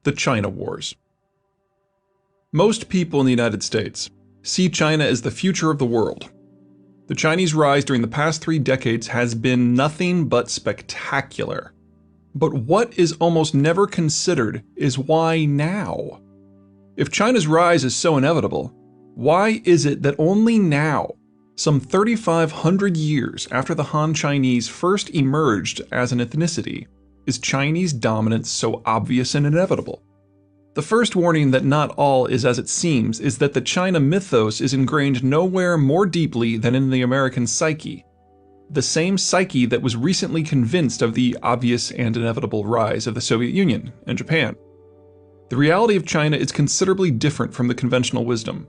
the China Wars. Most people in the United States see China as the future of the world. The Chinese rise during the past 3 decades has been nothing but spectacular. But what is almost never considered is why now? If China's rise is so inevitable, why is it that only now, some 3,500 years after the Han Chinese first emerged as an ethnicity, is Chinese dominance so obvious and inevitable? The first warning that not all is as it seems is that the China mythos is ingrained nowhere more deeply than in the American psyche. The same psyche that was recently convinced of the obvious and inevitable rise of the Soviet Union and Japan. The reality of China is considerably different from the conventional wisdom.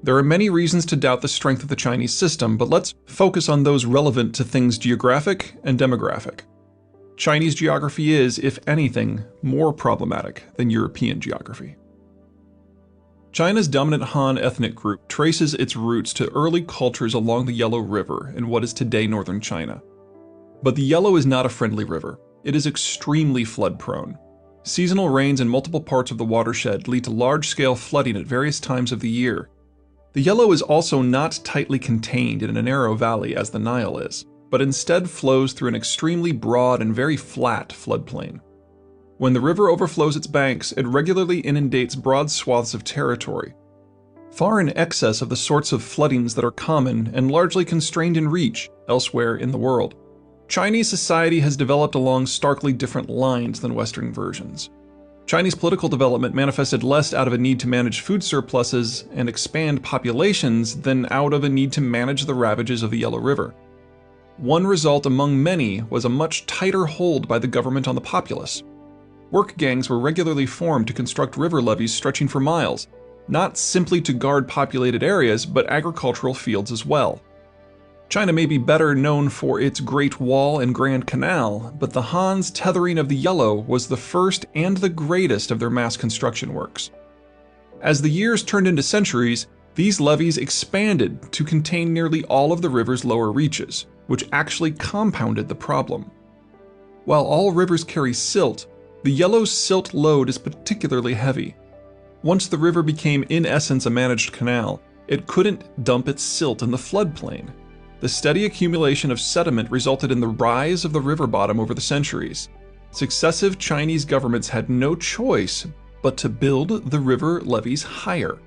There are many reasons to doubt the strength of the Chinese system, but let's focus on those relevant to things geographic and demographic. Chinese geography is, if anything, more problematic than European geography. China's dominant Han ethnic group traces its roots to early cultures along the Yellow River in what is today northern China. But the Yellow is not a friendly river. It is extremely flood-prone. Seasonal rains in multiple parts of the watershed lead to large-scale flooding at various times of the year. The Yellow is also not tightly contained in a narrow valley as the Nile is, but instead flows through an extremely broad and very flat floodplain. When the river overflows its banks, it regularly inundates broad swaths of territory, far in excess of the sorts of floodings that are common and largely constrained in reach elsewhere in the world. Chinese society has developed along starkly different lines than Western versions. Chinese political development manifested less out of a need to manage food surpluses and expand populations than out of a need to manage the ravages of the Yellow River. One result among many was a much tighter hold by the government on the populace. Work gangs were regularly formed to construct river levees stretching for miles, not simply to guard populated areas, but agricultural fields as well. China may be better known for its Great Wall and Grand Canal, but the Han's tethering of the Yellow was the first and the greatest of their mass construction works. As the years turned into centuries, these levees expanded to contain nearly all of the river's lower reaches, which actually compounded the problem. While all rivers carry silt, the Yellow's silt load is particularly heavy. Once the river became in essence a managed canal, it couldn't dump its silt in the floodplain. The steady accumulation of sediment resulted in the rise of the river bottom over the centuries. Successive Chinese governments had no choice but to build the river levees higher.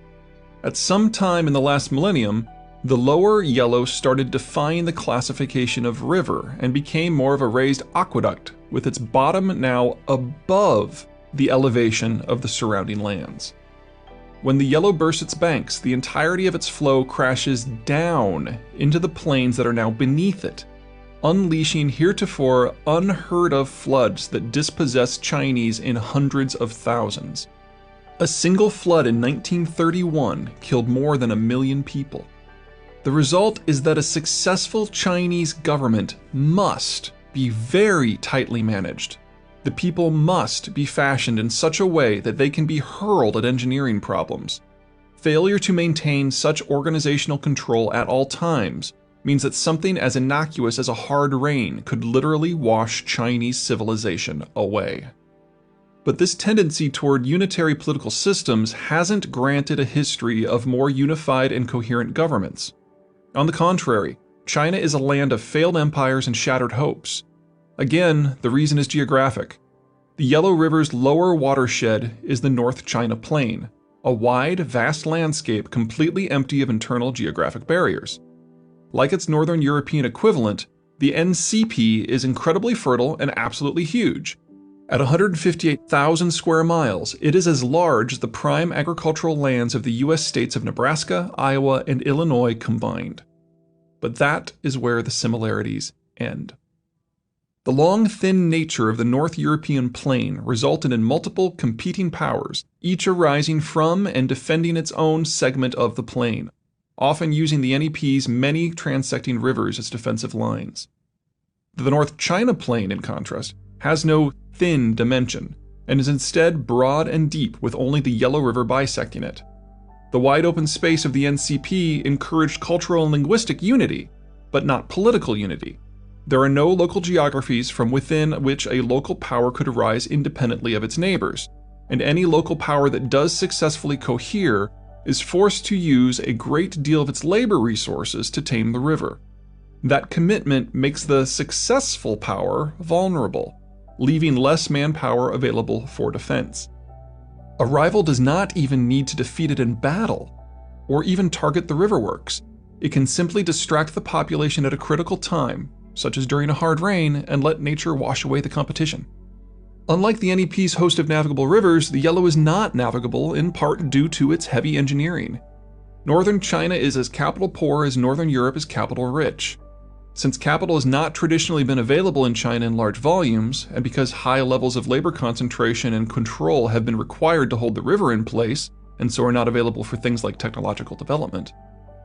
At some time in the last millennium, the lower Yellow started defying the classification of river and became more of a raised aqueduct, with its bottom now above the elevation of the surrounding lands. When the Yellow bursts its banks, the entirety of its flow crashes down into the plains that are now beneath it, unleashing heretofore unheard of floods that dispossess Chinese in hundreds of thousands. A single flood in 1931 killed more than 1 million people. The result is that a successful Chinese government must be very tightly managed. The people must be fashioned in such a way that they can be hurled at engineering problems. Failure to maintain such organizational control at all times means that something as innocuous as a hard rain could literally wash Chinese civilization away. But this tendency toward unitary political systems hasn't granted a history of more unified and coherent governments. On the contrary, China is a land of failed empires and shattered hopes. Again, the reason is geographic. The Yellow River's lower watershed is the North China Plain, a wide, vast landscape completely empty of internal geographic barriers. Like its northern European equivalent, the NCP is incredibly fertile and absolutely huge. At 158,000 square miles, it is as large as the prime agricultural lands of the US states of Nebraska, Iowa, and Illinois combined. But that is where the similarities end. The long, thin nature of the North European plain resulted in multiple competing powers, each arising from and defending its own segment of the plain, often using the NEP's many transecting rivers as defensive lines. The North China Plain, in contrast, has no thin dimension, and is instead broad and deep with only the Yellow River bisecting it. The wide open space of the NCP encouraged cultural and linguistic unity, but not political unity. There are no local geographies from within which a local power could arise independently of its neighbors. and any local power that does successfully cohere is forced to use a great deal of its labor resources to tame the river. That commitment makes the successful power vulnerable, leaving less manpower available for defense. A rival does not even need to defeat it in battle, or even target the riverworks. It can simply distract the population at a critical time, such as during a hard rain, and let nature wash away the competition. Unlike the NEP's host of navigable rivers, the Yellow is not navigable in part due to its heavy engineering. Northern China is as capital poor as Northern Europe is capital rich. Since capital has not traditionally been available in China in large volumes, and because high levels of labor concentration and control have been required to hold the river in place, and so are not available for things like technological development,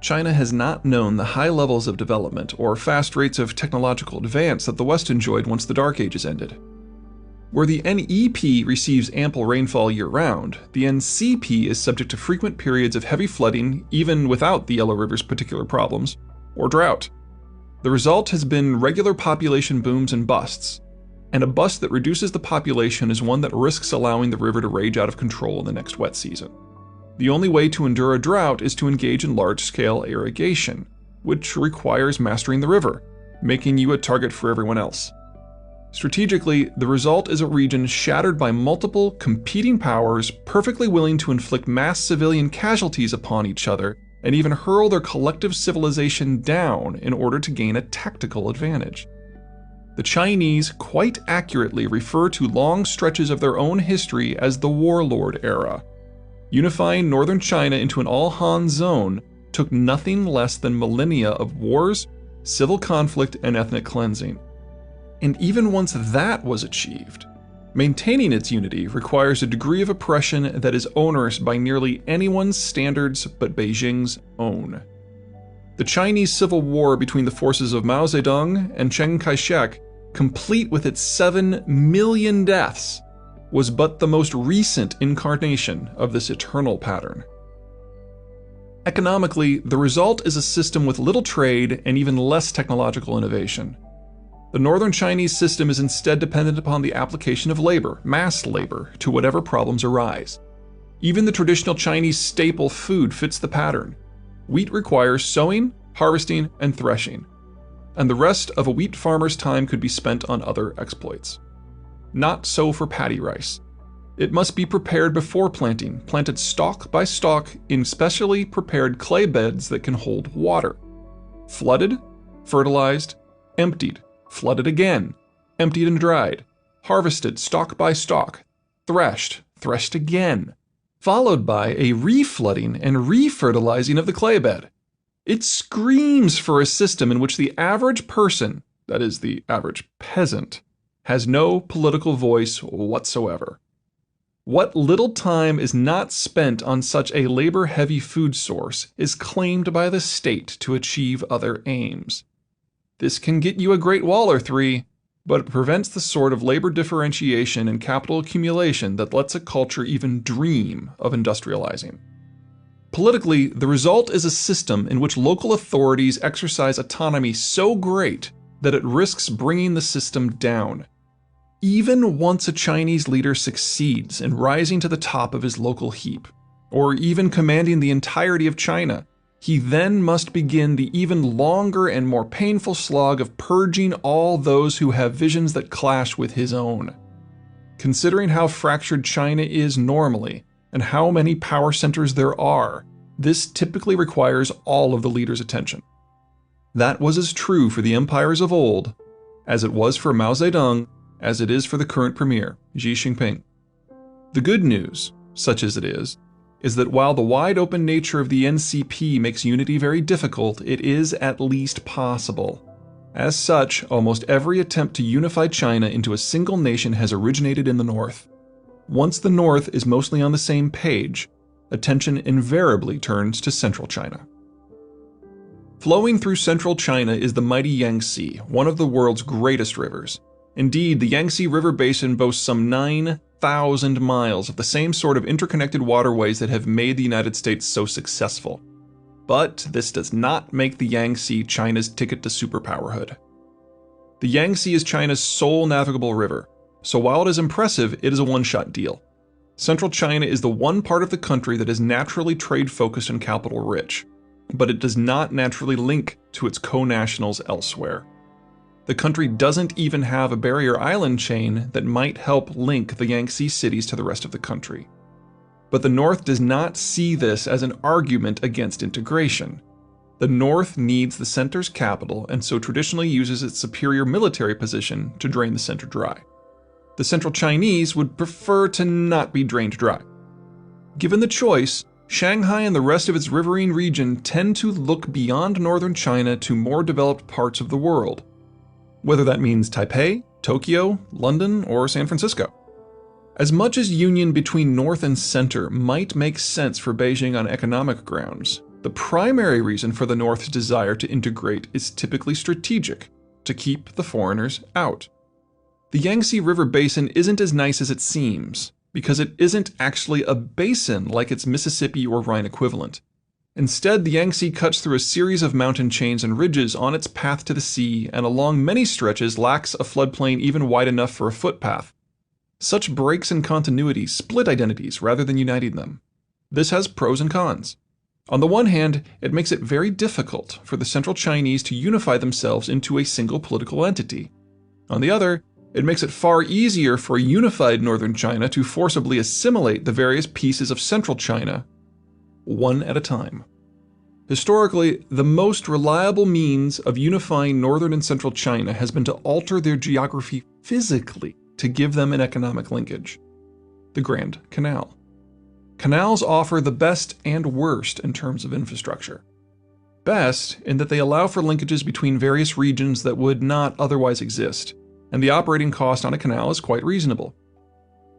China has not known the high levels of development or fast rates of technological advance that the West enjoyed once the Dark Ages ended. Where the NEP receives ample rainfall year-round, the NCP is subject to frequent periods of heavy flooding, even without the Yellow River's particular problems, or drought. The result has been regular population booms and busts, and a bust that reduces the population is one that risks allowing the river to rage out of control in the next wet season. The only way to endure a drought is to engage in large-scale irrigation, which requires mastering the river, making you a target for everyone else. Strategically, the result is a region shattered by multiple competing powers perfectly willing to inflict mass civilian casualties upon each other and even hurl their collective civilization down in order to gain a tactical advantage. The Chinese quite accurately refer to long stretches of their own history as the Warlord Era. Unifying northern China into an all-Han zone took nothing less than millennia of wars, civil conflict, and ethnic cleansing. And even once that was achieved, maintaining its unity requires a degree of oppression that is onerous by nearly anyone's standards but Beijing's own. The Chinese Civil War between the forces of Mao Zedong and Chiang Kai-shek, complete with its 7 million deaths, was but the most recent incarnation of this eternal pattern. Economically, the result is a system with little trade and even less technological innovation. The northern Chinese system is instead dependent upon the application of labor, mass labor, to whatever problems arise. Even the traditional Chinese staple food fits the pattern. Wheat requires sowing, harvesting, and threshing, and the rest of a wheat farmer's time could be spent on other exploits. Not so for paddy rice. It must be prepared before planting, planted stalk by stalk in specially prepared clay beds that can hold water. Flooded, fertilized, emptied, flooded again, emptied and dried, harvested stalk by stalk, threshed, threshed again, followed by a reflooding and refertilizing of the clay bed. It screams for a system in which the average person, that is, the average peasant, has no political voice whatsoever. What little time is not spent on such a labor-heavy food source is claimed by the state to achieve other aims. This can get you a Great Wall or three, but it prevents the sort of labor differentiation and capital accumulation that lets a culture even dream of industrializing. Politically, the result is a system in which local authorities exercise autonomy so great that it risks bringing the system down. Even once a Chinese leader succeeds in rising to the top of his local heap, or even commanding the entirety of China, he then must begin the even longer and more painful slog of purging all those who have visions that clash with his own. Considering how fractured China is normally, and how many power centers there are, this typically requires all of the leader's attention. That was as true for the empires of old as it was for Mao Zedong, as it is for the current premier, Xi Jinping. The good news, such as it is that while the wide-open nature of the NCP makes unity very difficult, it is at least possible. As such, almost every attempt to unify China into a single nation has originated in the North. Once the North is mostly on the same page, attention invariably turns to Central China. Flowing through central China is the mighty Yangtze, one of the world's greatest rivers. Indeed, the Yangtze River Basin boasts some 9,000 miles of the same sort of interconnected waterways that have made the United States so successful. But this does not make the Yangtze China's ticket to superpowerhood. The Yangtze is China's sole navigable river, so while it is impressive, it is a one-shot deal. Central China is the one part of the country that is naturally trade-focused and capital-rich, but it does not naturally link to its co-nationals elsewhere. The country doesn't even have a barrier island chain that might help link the Yangtze cities to the rest of the country. But the North does not see this as an argument against integration. The North needs the center's capital and so traditionally uses its superior military position to drain the center dry. The Central Chinese would prefer to not be drained dry. Given the choice, Shanghai and the rest of its riverine region tend to look beyond northern China to more developed parts of the world, whether that means Taipei, Tokyo, London, or San Francisco. As much as union between North and Center might make sense for Beijing on economic grounds, the primary reason for the North's desire to integrate is typically strategic, to keep the foreigners out. The Yangtze River basin isn't as nice as it seems, because it isn't actually a basin like its Mississippi or Rhine equivalent. Instead, the Yangtze cuts through a series of mountain chains and ridges on its path to the sea, and along many stretches lacks a floodplain even wide enough for a footpath. Such breaks in continuity split identities rather than uniting them. This has pros and cons. On the one hand, it makes it very difficult for the Central Chinese to unify themselves into a single political entity. On the other, it makes it far easier for a unified northern China to forcibly assimilate the various pieces of Central China, one at a time. Historically, the most reliable means of unifying northern and central China has been to alter their geography physically to give them an economic linkage: the Grand Canal. Canals offer the best and worst in terms of infrastructure. Best in that they allow for linkages between various regions that would not otherwise exist, and the operating cost on a canal is quite reasonable.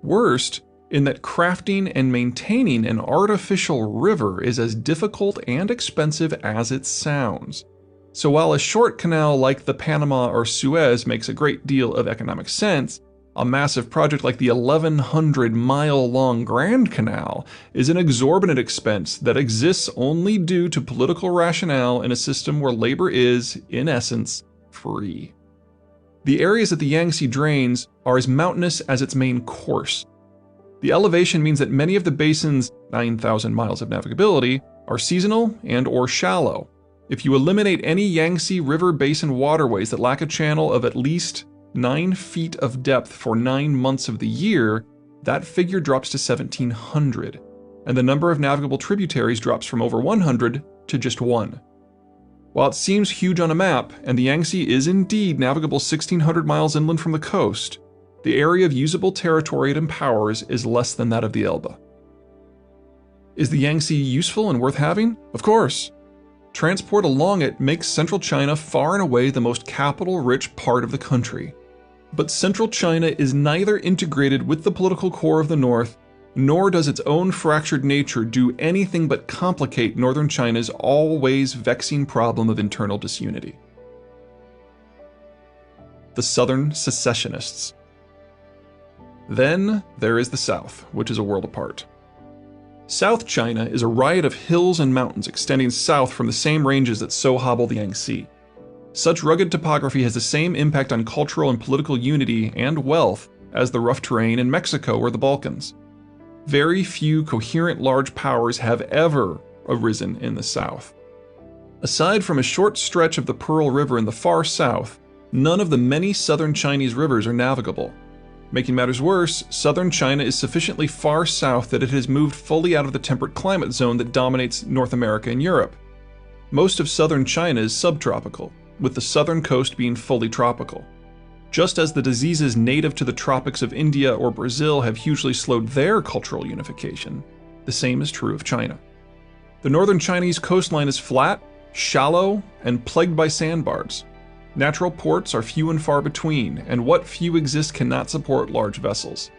Worst in that crafting and maintaining an artificial river is as difficult and expensive as it sounds. So while a short canal like the Panama or Suez makes a great deal of economic sense, a massive project like the 1,100-mile-long Grand Canal is an exorbitant expense that exists only due to political rationale in a system where labor is, in essence, free. The areas that the Yangtze drains are as mountainous as its main course. The elevation means that many of the basin's 9,000 miles of navigability are seasonal and/or shallow. If you eliminate any Yangtze River Basin waterways that lack a channel of at least 9 feet of depth for 9 months of the year, that figure drops to 1,700, and the number of navigable tributaries drops from over 100 to just 1. While it seems huge on a map, and the Yangtze is indeed navigable 1,600 miles inland from the coast, the area of usable territory it empowers is less than that of the Elbe. Is the Yangtze useful and worth having? Of course. Transport along it makes central China far and away the most capital-rich part of the country. But central China is neither integrated with the political core of the North, nor does its own fractured nature do anything but complicate northern China's always vexing problem of internal disunity. The Southern Secessionists. Then there is the South, which is a world apart. South China is a riot of hills and mountains extending south from the same ranges that so hobble the Yangtze. Such rugged topography has the same impact on cultural and political unity and wealth as the rough terrain in Mexico or the Balkans. Very few coherent large powers have ever arisen in the South. Aside from a short stretch of the Pearl River in the far south, none of the many southern Chinese rivers are navigable. Making matters worse, southern China is sufficiently far south that it has moved fully out of the temperate climate zone that dominates North America and Europe. Most of southern China is subtropical, with the southern coast being fully tropical. Just as the diseases native to the tropics of India or Brazil have hugely slowed their cultural unification, the same is true of China. The northern Chinese coastline is flat, shallow, and plagued by sandbars. Natural ports are few and far between, and what few exist cannot support large vessels.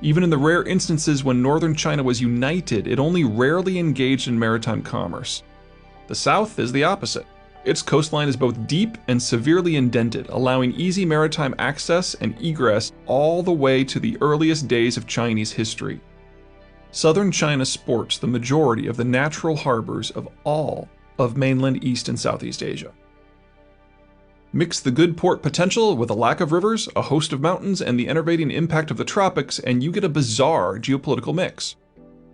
Even in the rare instances when northern China was united, it only rarely engaged in maritime commerce. The south is the opposite. Its coastline is both deep and severely indented, allowing easy maritime access and egress all the way to the earliest days of Chinese history. Southern China sports the majority of the natural harbors of all of mainland East and Southeast Asia. Mix the good port potential with a lack of rivers, a host of mountains, and the enervating impact of the tropics, and you get a bizarre geopolitical mix.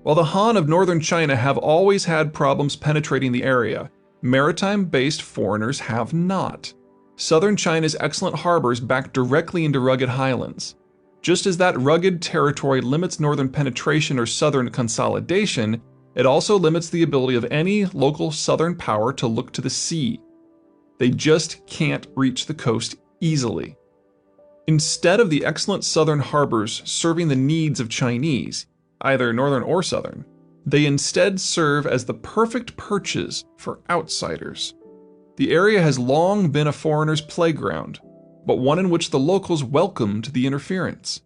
While the Han of northern China have always had problems penetrating the area, maritime-based foreigners have not. Southern China's excellent harbors back directly into rugged highlands. Just as that rugged territory limits northern penetration or southern consolidation, it also limits the ability of any local southern power to look to the sea. They just can't reach the coast easily. Instead of the excellent southern harbors serving the needs of Chinese, either northern or southern, they instead serve as the perfect perches for outsiders. The area has long been a foreigner's playground, but one in which the locals welcomed the interference.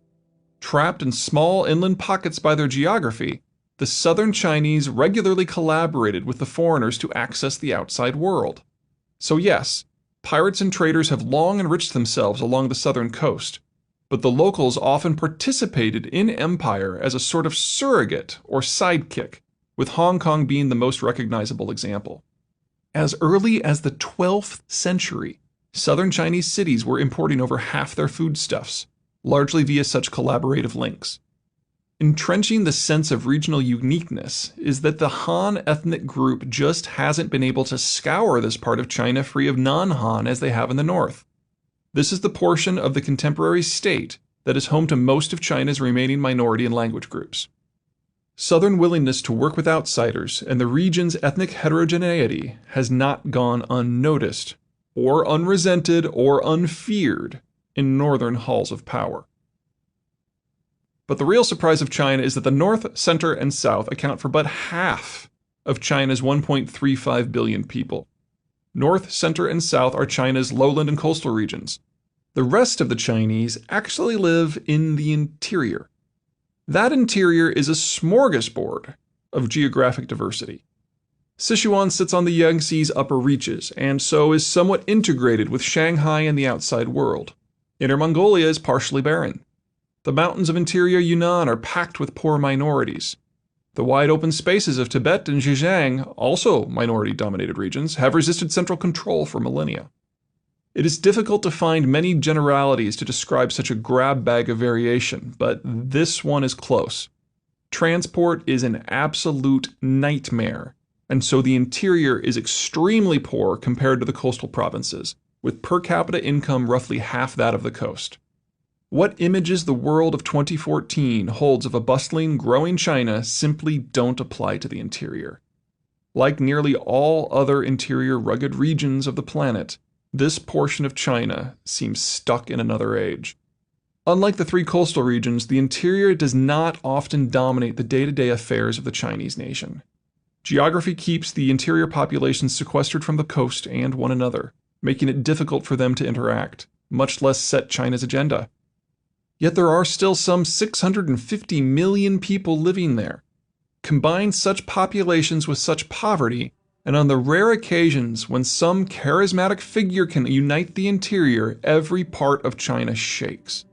Trapped in small inland pockets by their geography, the southern Chinese regularly collaborated with the foreigners to access the outside world. So yes, pirates and traders have long enriched themselves along the southern coast, but the locals often participated in empire as a sort of surrogate or sidekick, with Hong Kong being the most recognizable example. As early as the 12th century, southern Chinese cities were importing over half their foodstuffs, largely via such collaborative links. Entrenching the sense of regional uniqueness is that the Han ethnic group just hasn't been able to scour this part of China free of non-Han as they have in the north. This is the portion of the contemporary state that is home to most of China's remaining minority and language groups. Southern willingness to work with outsiders and the region's ethnic heterogeneity has not gone unnoticed, or unresented, or unfeared in northern halls of power. But the real surprise of China is that the north, center, and south account for but half of China's 1.35 billion people. North, center, and south are China's lowland and coastal regions. The rest of the Chinese actually live in the interior. That interior is a smorgasbord of geographic diversity. Sichuan sits on the Yangtze's upper reaches, and so is somewhat integrated with Shanghai and the outside world. Inner Mongolia is partially barren. The mountains of interior Yunnan are packed with poor minorities. The wide open spaces of Tibet and Zhejiang, also minority-dominated regions, have resisted central control for millennia. It is difficult to find many generalities to describe such a grab bag of variation, but this one is close. Transport is an absolute nightmare, and so the interior is extremely poor compared to the coastal provinces, with per capita income roughly half that of the coast. What images the world of 2014 holds of a bustling, growing China simply don't apply to the interior. Like nearly all other interior rugged regions of the planet, this portion of China seems stuck in another age. Unlike the three coastal regions, the interior does not often dominate the day-to-day affairs of the Chinese nation. Geography keeps the interior population sequestered from the coast and one another, making it difficult for them to interact, much less set China's agenda. Yet there are still some 650 million people living there. Combine such populations with such poverty, and on the rare occasions when some charismatic figure can unite the interior, every part of China shakes.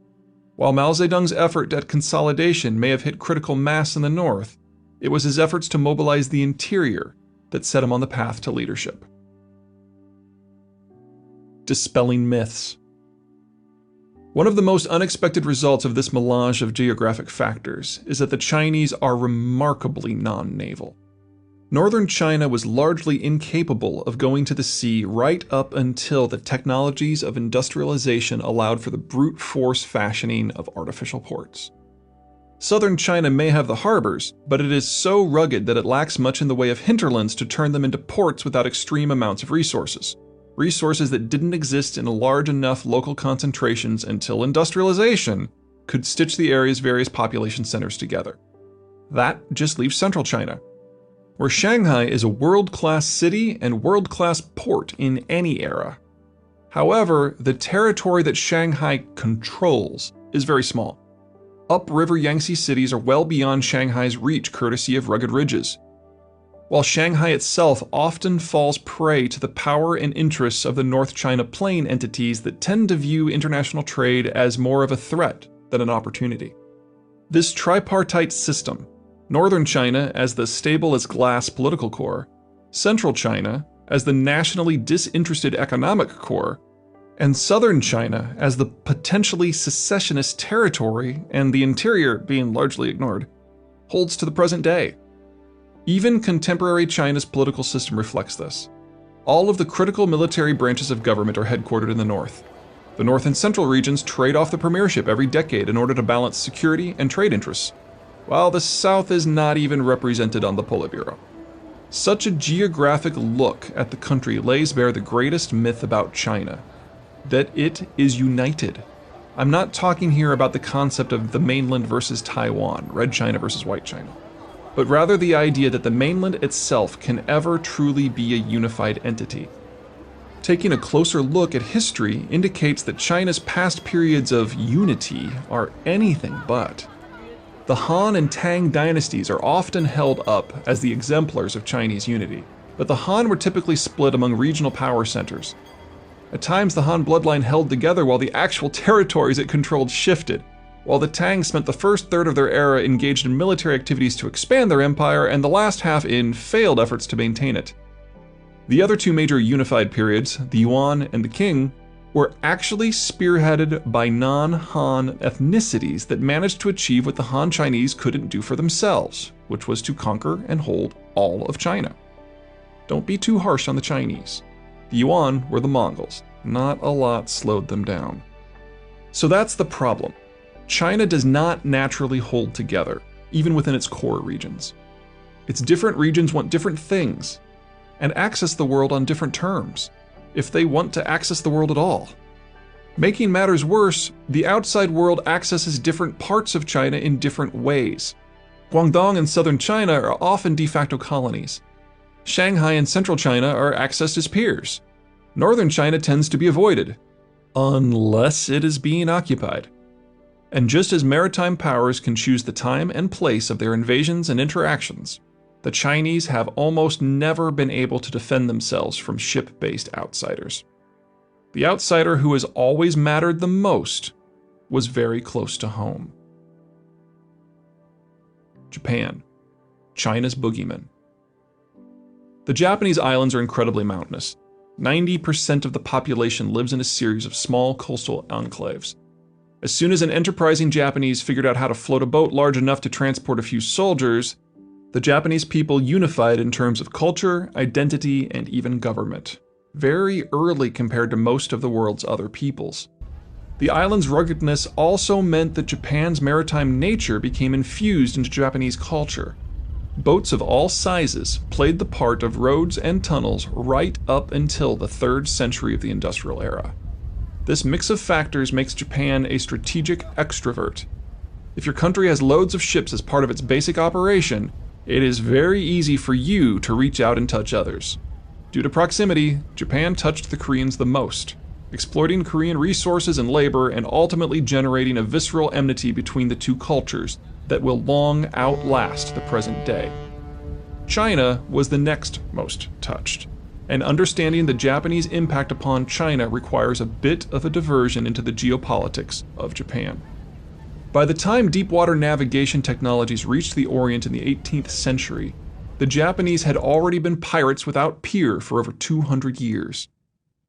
While Mao Zedong's effort at consolidation may have hit critical mass in the north, it was his efforts to mobilize the interior that set him on the path to leadership. Dispelling myths. One of the most unexpected results of this melange of geographic factors is that the Chinese are remarkably non-naval. Northern China was largely incapable of going to the sea right up until the technologies of industrialization allowed for the brute force fashioning of artificial ports. Southern China may have the harbors, but it is so rugged that it lacks much in the way of hinterlands to turn them into ports without extreme amounts of resources. Resources that didn't exist in large enough local concentrations until industrialization could stitch the area's various population centers together. That just leaves central China, where Shanghai is a world-class city and world-class port in any era. However, the territory that Shanghai controls is very small. Upriver Yangtze cities are well beyond Shanghai's reach courtesy of rugged ridges, while Shanghai itself often falls prey to the power and interests of the North China Plain entities that tend to view international trade as more of a threat than an opportunity. This tripartite system, Northern China as the stable-as-glass political core, Central China as the nationally disinterested economic core, and southern China as the potentially secessionist territory, and the interior being largely ignored, holds to the present day. Even contemporary China's political system reflects this. All of the critical military branches of government are headquartered in the north. The north and central regions trade off the premiership every decade in order to balance security and trade interests, while the south is not even represented on the Politburo. Such a geographic look at the country lays bare the greatest myth about China, that it is united. I'm not talking here about the concept of the mainland versus Taiwan, red China versus white China, but rather the idea that the mainland itself can ever truly be a unified entity. Taking a closer look at history indicates that China's past periods of unity are anything but. The Han and Tang dynasties are often held up as the exemplars of Chinese unity, but the Han were typically split among regional power centers. At times, the Han bloodline held together while the actual territories it controlled shifted, while the Tang spent the first third of their era engaged in military activities to expand their empire and the last half in failed efforts to maintain it. The other two major unified periods, the Yuan and the Qing, were actually spearheaded by non-Han ethnicities that managed to achieve what the Han Chinese couldn't do for themselves, which was to conquer and hold all of China. Don't be too harsh on the Chinese. The Yuan were the Mongols. Not a lot slowed them down. So that's the problem. China does not naturally hold together, even within its core regions. Its different regions want different things, and access the world on different terms, if they want to access the world at all. Making matters worse, the outside world accesses different parts of China in different ways. Guangdong and southern China are often de facto colonies. Shanghai and central China are accessed as peers. Northern China tends to be avoided, unless it is being occupied. And just as maritime powers can choose the time and place of their invasions and interactions, the Chinese have almost never been able to defend themselves from ship-based outsiders. The outsider who has always mattered the most was very close to home. Japan, China's boogeyman. The Japanese islands are incredibly mountainous. 90% of the population lives in a series of small coastal enclaves. As soon as an enterprising Japanese figured out how to float a boat large enough to transport a few soldiers, the Japanese people unified in terms of culture, identity, and even government, very early compared to most of the world's other peoples. The island's ruggedness also meant that Japan's maritime nature became infused into Japanese culture. Boats of all sizes played the part of roads and tunnels right up until the 3rd century of the industrial era. This mix of factors makes Japan a strategic extrovert. If your country has loads of ships as part of its basic operation, it is very easy for you to reach out and touch others. Due to proximity, Japan touched the Koreans the most, exploiting Korean resources and labor and ultimately generating a visceral enmity between the two cultures that will long outlast the present day. China was the next most touched, and understanding the Japanese impact upon China requires a bit of a diversion into the geopolitics of Japan. By the time deep-water navigation technologies reached the Orient in the 18th century, the Japanese had already been pirates without peer for over 200 years.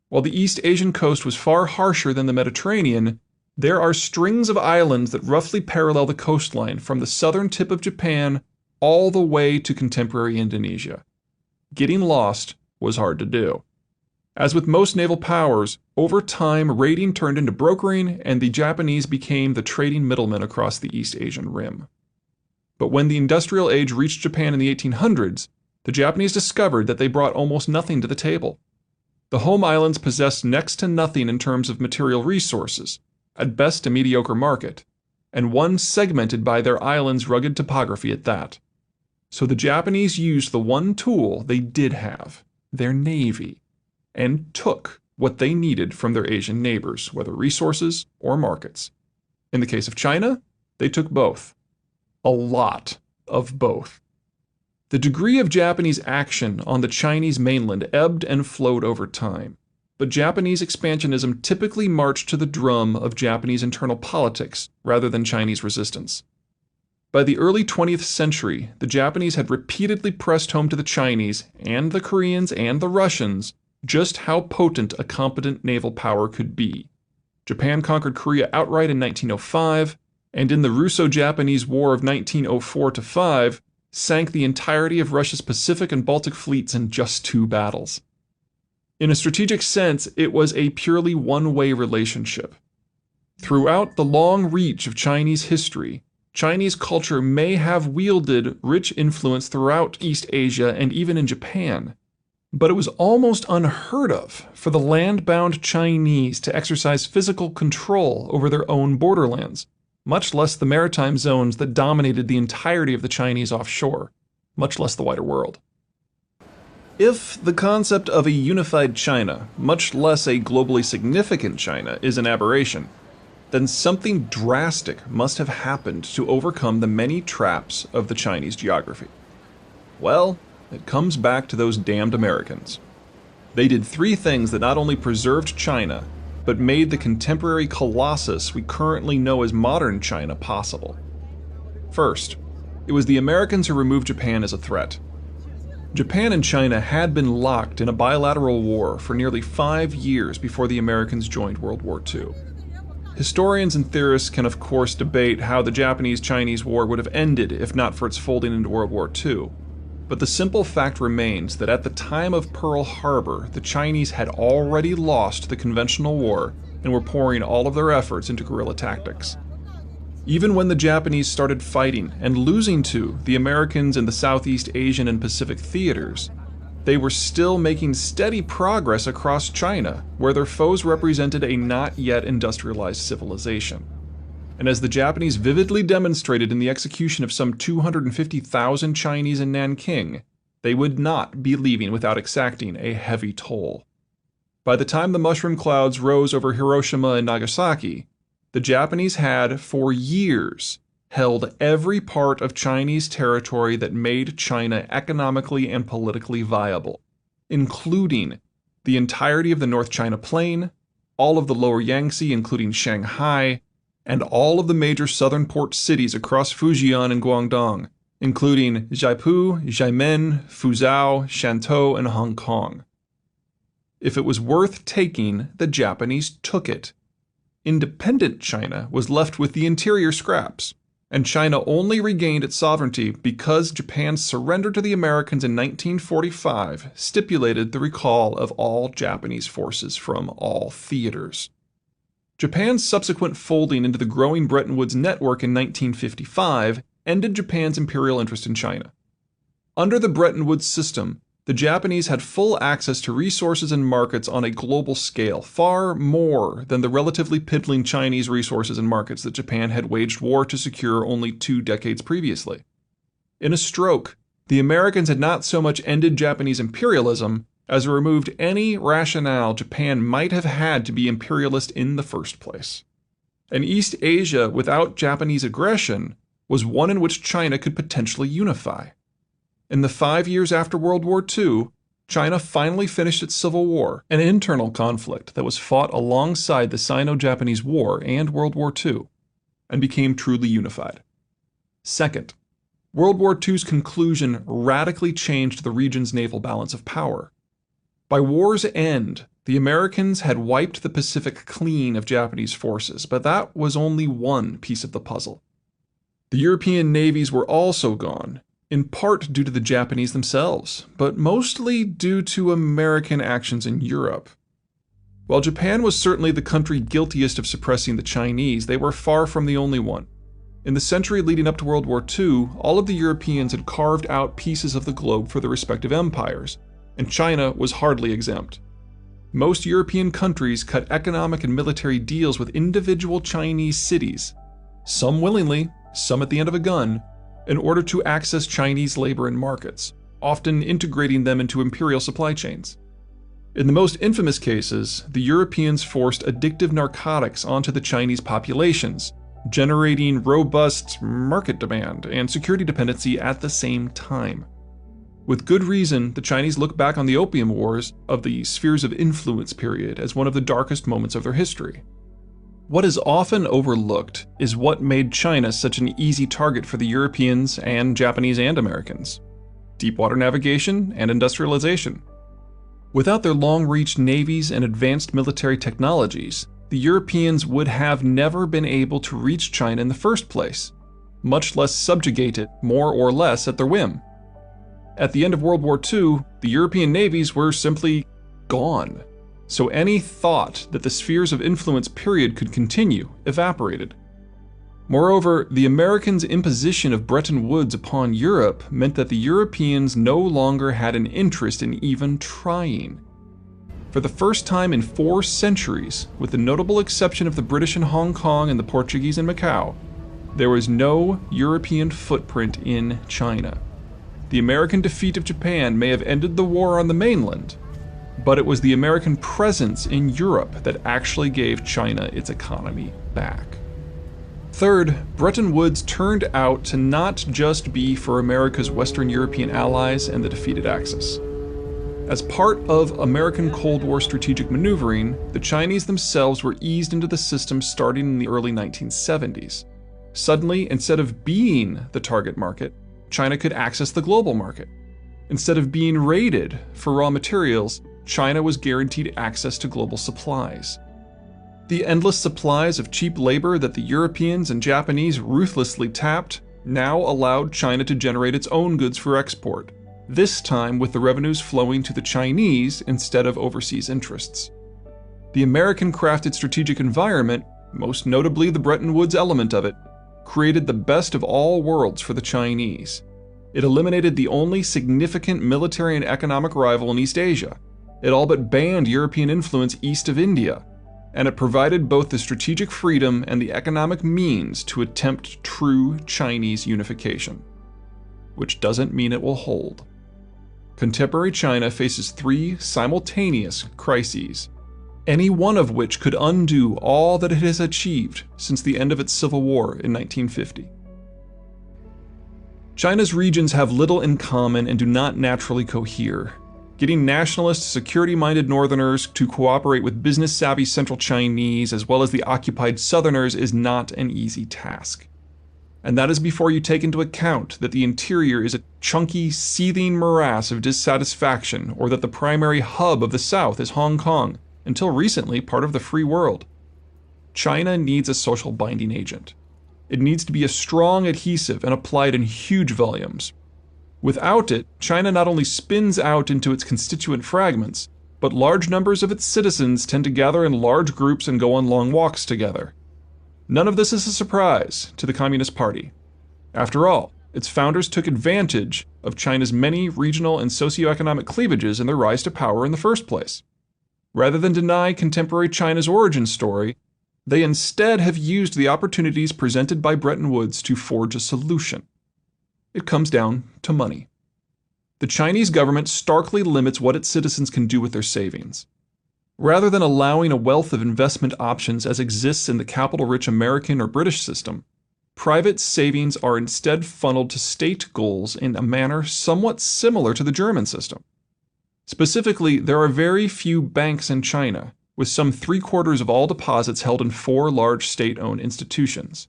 While the East Asian coast was far harsher than the Mediterranean, there are strings of islands that roughly parallel the coastline from the southern tip of Japan all the way to contemporary Indonesia. Getting lost was hard to do. As with most naval powers, over time raiding turned into brokering and the Japanese became the trading middlemen across the East Asian rim. But when the industrial age reached Japan in the 1800s, the Japanese discovered that they brought almost nothing to the table. The home islands possessed next to nothing in terms of material resources, at best a mediocre market, and one segmented by their island's rugged topography at that. So the Japanese used the one tool they did have, their navy, and took what they needed from their Asian neighbors, whether resources or markets. In the case of China, they took both. A lot of both. The degree of Japanese action on the Chinese mainland ebbed and flowed over time, but Japanese expansionism typically marched to the drum of Japanese internal politics rather than Chinese resistance. By the early 20th century, the Japanese had repeatedly pressed home to the Chinese and the Koreans and the Russians just how potent a competent naval power could be. Japan conquered Korea outright in 1905, and in the Russo-Japanese War of 1904-5, sank the entirety of Russia's Pacific and Baltic fleets in just 2 battles. In a strategic sense, it was a purely one-way relationship. Throughout the long reach of Chinese history, Chinese culture may have wielded rich influence throughout East Asia and even in Japan, but it was almost unheard of for the land-bound Chinese to exercise physical control over their own borderlands, much less the maritime zones that dominated the entirety of the Chinese offshore, much less the wider world. If the concept of a unified China, much less a globally significant China, is an aberration, then something drastic must have happened to overcome the many traps of the Chinese geography. Well, it comes back to those damned Americans. They did 3 things that not only preserved China, but made the contemporary colossus we currently know as modern China possible. First, it was the Americans who removed Japan as a threat. Japan and China had been locked in a bilateral war for nearly 5 years before the Americans joined World War II. Historians and theorists can of course debate how the Japanese-Chinese War would have ended if not for its folding into World War II. But the simple fact remains that at the time of Pearl Harbor, the Chinese had already lost the conventional war and were pouring all of their efforts into guerrilla tactics. Even when the Japanese started fighting and losing to the Americans in the Southeast Asian and Pacific theaters, they were still making steady progress across China, where their foes represented a not yet industrialized civilization. And as the Japanese vividly demonstrated in the execution of some 250,000 Chinese in Nanking, they would not be leaving without exacting a heavy toll. By the time the mushroom clouds rose over Hiroshima and Nagasaki, the Japanese had, for years, held every part of Chinese territory that made China economically and politically viable, including the entirety of the North China Plain, all of the lower Yangtze including Shanghai, and all of the major southern port cities across Fujian and Guangdong, including Jaipu, Xiamen, Fuzhou, Shantou, and Hong Kong. If it was worth taking, the Japanese took it. Independent China was left with the interior scraps, and China only regained its sovereignty because Japan's surrender to the Americans in 1945 stipulated the recall of all Japanese forces from all theaters. Japan's subsequent folding into the growing Bretton Woods network in 1955 ended Japan's imperial interest in China. Under the Bretton Woods system, the Japanese had full access to resources and markets on a global scale, far more than the relatively piddling Chinese resources and markets that Japan had waged war to secure only 2 decades previously. In a stroke, the Americans had not so much ended Japanese imperialism as removed any rationale Japan might have had to be imperialist in the first place. And East Asia without Japanese aggression was one in which China could potentially unify. In the 5 years after World War II, China finally finished its civil war, an internal conflict that was fought alongside the Sino-Japanese War and World War II, and became truly unified. Second, World War II's conclusion radically changed the region's naval balance of power. By war's end, the Americans had wiped the Pacific clean of Japanese forces, but that was only one piece of the puzzle. The European navies were also gone, in part due to the Japanese themselves, but mostly due to American actions in Europe. While Japan was certainly the country guiltiest of suppressing the Chinese, they were far from the only one. In the century leading up to World War II, all of the Europeans had carved out pieces of the globe for their respective empires, and China was hardly exempt. Most European countries cut economic and military deals with individual Chinese cities, some willingly, some at the end of a gun, in order to access Chinese labor and markets, often integrating them into imperial supply chains. In the most infamous cases, the Europeans forced addictive narcotics onto the Chinese populations, generating robust market demand and security dependency at the same time. With good reason, the Chinese look back on the Opium Wars of the Spheres of Influence period as one of the darkest moments of their history. What is often overlooked is what made China such an easy target for the Europeans and Japanese and Americans: deep water navigation and industrialization. Without their long-reach navies and advanced military technologies, the Europeans would have never been able to reach China in the first place, much less subjugate it more or less at their whim. At the end of World War II, the European navies were simply gone, so any thought that the spheres of influence period could continue evaporated. Moreover, the Americans' imposition of Bretton Woods upon Europe meant that the Europeans no longer had an interest in even trying. For the first time in 4 centuries, with the notable exception of the British in Hong Kong and the Portuguese in Macau, there was no European footprint in China. The American defeat of Japan may have ended the war on the mainland, but it was the American presence in Europe that actually gave China its economy back. Third, Bretton Woods turned out to not just be for America's Western European allies and the defeated Axis. As part of American Cold War strategic maneuvering, the Chinese themselves were eased into the system starting in the early 1970s. Suddenly, instead of being the target market, China could access the global market. Instead of being raided for raw materials, China was guaranteed access to global supplies. The endless supplies of cheap labor that the Europeans and Japanese ruthlessly tapped now allowed China to generate its own goods for export, this time with the revenues flowing to the Chinese instead of overseas interests. The American-crafted strategic environment, most notably the Bretton Woods element of it, created the best of all worlds for the Chinese. It eliminated the only significant military and economic rival in East Asia. It all but banned European influence east of India, and it provided both the strategic freedom and the economic means to attempt true Chinese unification. Which doesn't mean it will hold. Contemporary China faces 3 simultaneous crises, any one of which could undo all that it has achieved since the end of its civil war in 1950. China's regions have little in common and do not naturally cohere. Getting nationalist, security-minded northerners to cooperate with business-savvy central Chinese as well as the occupied southerners is not an easy task. And that is before you take into account that the interior is a chunky, seething morass of dissatisfaction, or that the primary hub of the South is Hong Kong, until recently part of the free world. China needs a social binding agent. It needs to be a strong adhesive and applied in huge volumes. Without it, China not only spins out into its constituent fragments, but large numbers of its citizens tend to gather in large groups and go on long walks together. None of this is a surprise to the Communist Party. After all, its founders took advantage of China's many regional and socioeconomic cleavages in their rise to power in the first place. Rather than deny contemporary China's origin story, they instead have used the opportunities presented by Bretton Woods to forge a solution. It comes down to money. The Chinese government starkly limits what its citizens can do with their savings. Rather than allowing a wealth of investment options as exists in the capital-rich American or British system, private savings are instead funneled to state goals in a manner somewhat similar to the German system. Specifically, there are very few banks in China, with some 3/4 of all deposits held in 4 large state-owned institutions: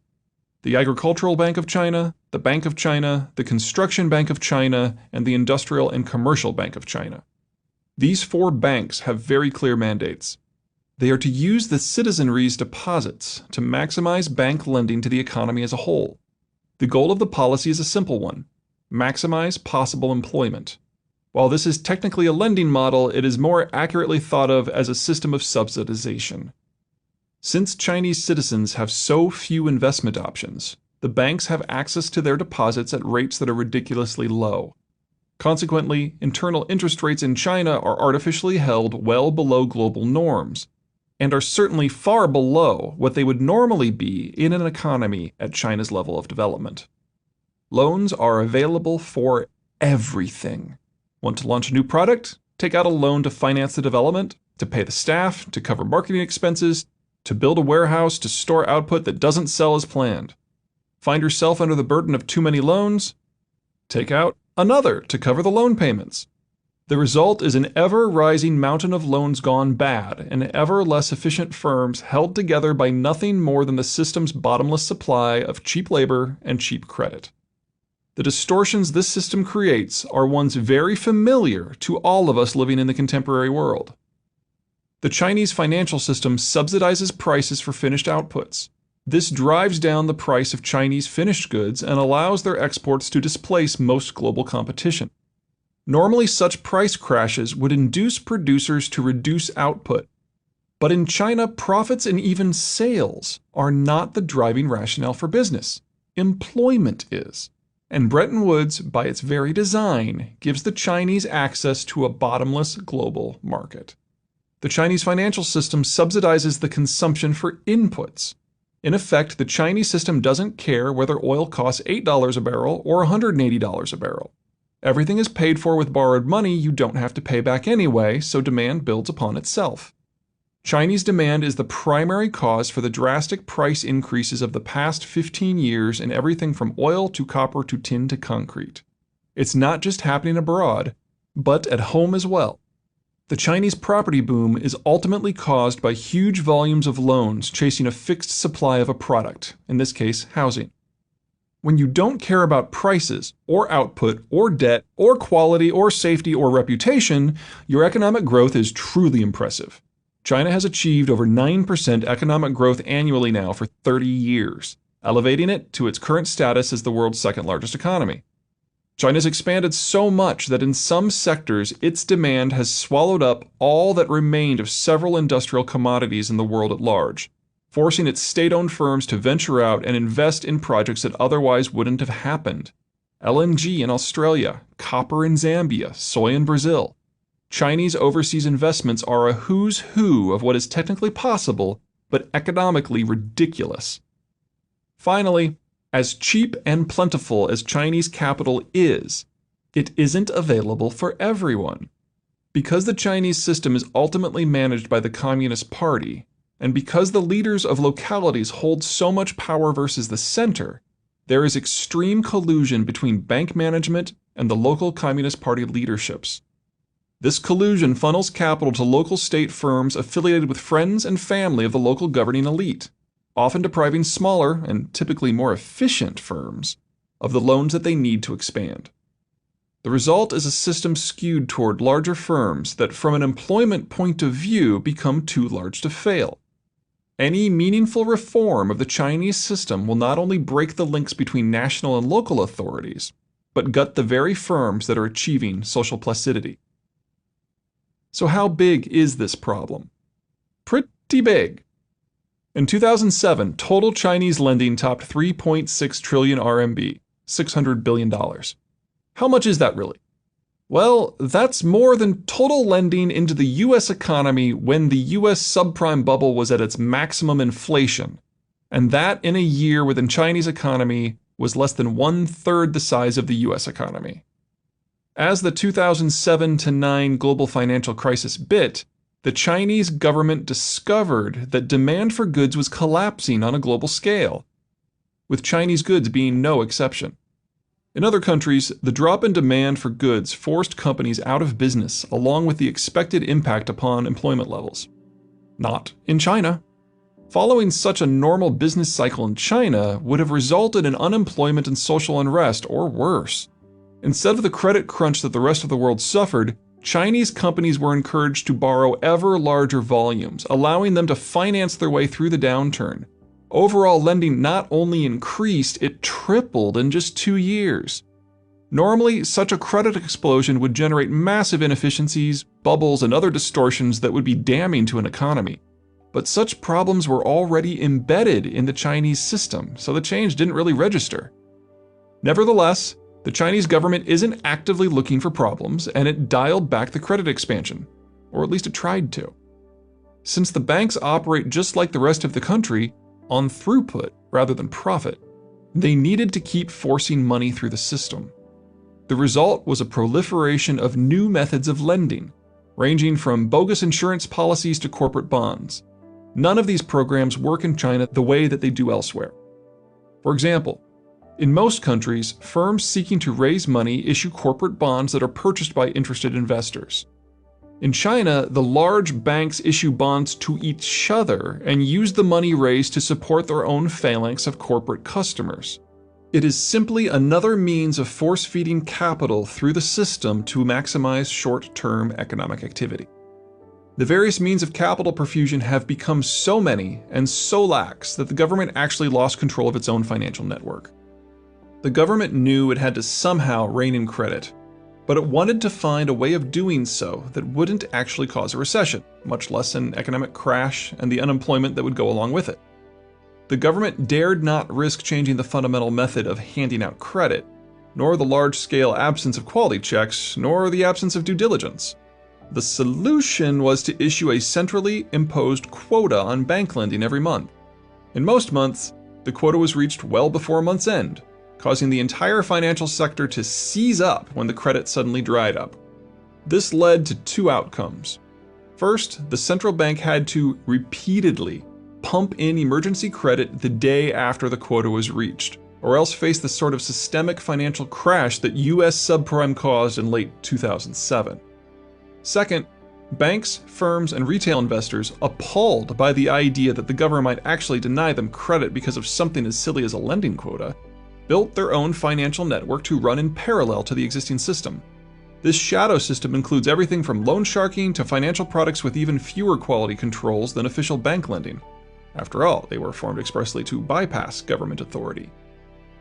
the Agricultural Bank of China, the Bank of China, the Construction Bank of China, and the Industrial and Commercial Bank of China. These 4 banks have very clear mandates. They are to use the citizenry's deposits to maximize bank lending to the economy as a whole. The goal of the policy is a simple one: maximize possible employment. While this is technically a lending model, it is more accurately thought of as a system of subsidization. Since Chinese citizens have so few investment options, the banks have access to their deposits at rates that are ridiculously low. Consequently, internal interest rates in China are artificially held well below global norms, and are certainly far below what they would normally be in an economy at China's level of development. Loans are available for everything. Want to launch a new product? Take out a loan to finance the development, to pay the staff, to cover marketing expenses, to build a warehouse to store output that doesn't sell as planned. Find yourself under the burden of too many loans? Take out another to cover the loan payments. The result is an ever-rising mountain of loans gone bad and ever less efficient firms held together by nothing more than the system's bottomless supply of cheap labor and cheap credit. The distortions this system creates are ones very familiar to all of us living in the contemporary world. The Chinese financial system subsidizes prices for finished outputs. This drives down the price of Chinese finished goods and allows their exports to displace most global competition. Normally, such price crashes would induce producers to reduce output. But in China, profits and even sales are not the driving rationale for business. Employment is. And Bretton Woods, by its very design, gives the Chinese access to a bottomless global market. The Chinese financial system subsidizes the consumption for inputs. In effect, the Chinese system doesn't care whether oil costs $8 a barrel or $180 a barrel. Everything is paid for with borrowed money you don't have to pay back anyway, so demand builds upon itself. Chinese demand is the primary cause for the drastic price increases of the past 15 years in everything from oil to copper to tin to concrete. It's not just happening abroad, but at home as well. The Chinese property boom is ultimately caused by huge volumes of loans chasing a fixed supply of a product, in this case, housing. When you don't care about prices, or output, or debt, or quality, or safety, or reputation, your economic growth is truly impressive. China has achieved over 9% economic growth annually now for 30 years, elevating it to its current status as the world's second largest economy. China's expanded so much that in some sectors its demand has swallowed up all that remained of several industrial commodities in the world at large, forcing its state-owned firms to venture out and invest in projects that otherwise wouldn't have happened. LNG in Australia, copper in Zambia, soy in Brazil. Chinese overseas investments are a who's who of what is technically possible, but economically ridiculous. Finally, as cheap and plentiful as Chinese capital is, it isn't available for everyone. Because the Chinese system is ultimately managed by the Communist Party, and because the leaders of localities hold so much power versus the center, there is extreme collusion between bank management and the local Communist Party leaderships. This collusion funnels capital to local state firms affiliated with friends and family of the local governing elite, often depriving smaller and typically more efficient firms of the loans that they need to expand. The result is a system skewed toward larger firms that, from an employment point of view, become too large to fail. Any meaningful reform of the Chinese system will not only break the links between national and local authorities, but gut the very firms that are achieving social placidity. So how big is this problem? Pretty big. In 2007, total Chinese lending topped 3.6 trillion RMB, $600 billion. How much is that really? Well, that's more than total lending into the U.S. economy when the U.S. subprime bubble was at its maximum inflation, and that in a year when the Chinese economy was less than 1/3 the size of the U.S. economy. As the 2007-9 global financial crisis bit, the Chinese government discovered that demand for goods was collapsing on a global scale, with Chinese goods being no exception. In other countries, the drop in demand for goods forced companies out of business along with the expected impact upon employment levels. Not in China. Following such a normal business cycle in China would have resulted in unemployment and social unrest, or worse. Instead of the credit crunch that the rest of the world suffered, Chinese companies were encouraged to borrow ever larger volumes, allowing them to finance their way through the downturn. Overall lending not only increased, it tripled in just 2 years. Normally, such a credit explosion would generate massive inefficiencies, bubbles, and other distortions that would be damning to an economy. But such problems were already embedded in the Chinese system, so the change didn't really register. Nevertheless, the Chinese government isn't actively looking for problems, and it dialed back the credit expansion, or at least it tried to. Since the banks operate just like the rest of the country, on throughput rather than profit, they needed to keep forcing money through the system. The result was a proliferation of new methods of lending, ranging from bogus insurance policies to corporate bonds. None of these programs work in China the way that they do elsewhere. For example, in most countries, firms seeking to raise money issue corporate bonds that are purchased by interested investors. In China, the large banks issue bonds to each other and use the money raised to support their own phalanx of corporate customers. It is simply another means of force-feeding capital through the system to maximize short-term economic activity. The various means of capital perfusion have become so many and so lax that the government actually lost control of its own financial network. The government knew it had to somehow rein in credit, but it wanted to find a way of doing so that wouldn't actually cause a recession, much less an economic crash and the unemployment that would go along with it. The government dared not risk changing the fundamental method of handing out credit, nor the large-scale absence of quality checks, nor the absence of due diligence. The solution was to issue a centrally imposed quota on bank lending every month. In most months, the quota was reached well before month's end, causing the entire financial sector to seize up when the credit suddenly dried up. This led to two outcomes. First, the central bank had to repeatedly pump in emergency credit the day after the quota was reached, or else face the sort of systemic financial crash that US subprime caused in late 2007. Second, banks, firms, and retail investors, appalled by the idea that the government might actually deny them credit because of something as silly as a lending quota, built their own financial network to run in parallel to the existing system. This shadow system includes everything from loan sharking to financial products with even fewer quality controls than official bank lending. After all, they were formed expressly to bypass government authority.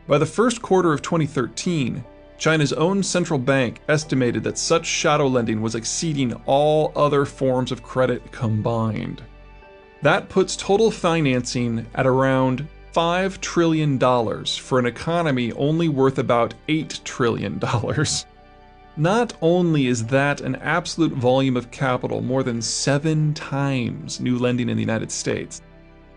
By the first quarter of 2013, China's own central bank estimated that such shadow lending was exceeding all other forms of credit combined. That puts total financing at around $5 trillion for an economy only worth about $8 trillion. Not only is that an absolute volume of capital more than 7 times new lending in the United States,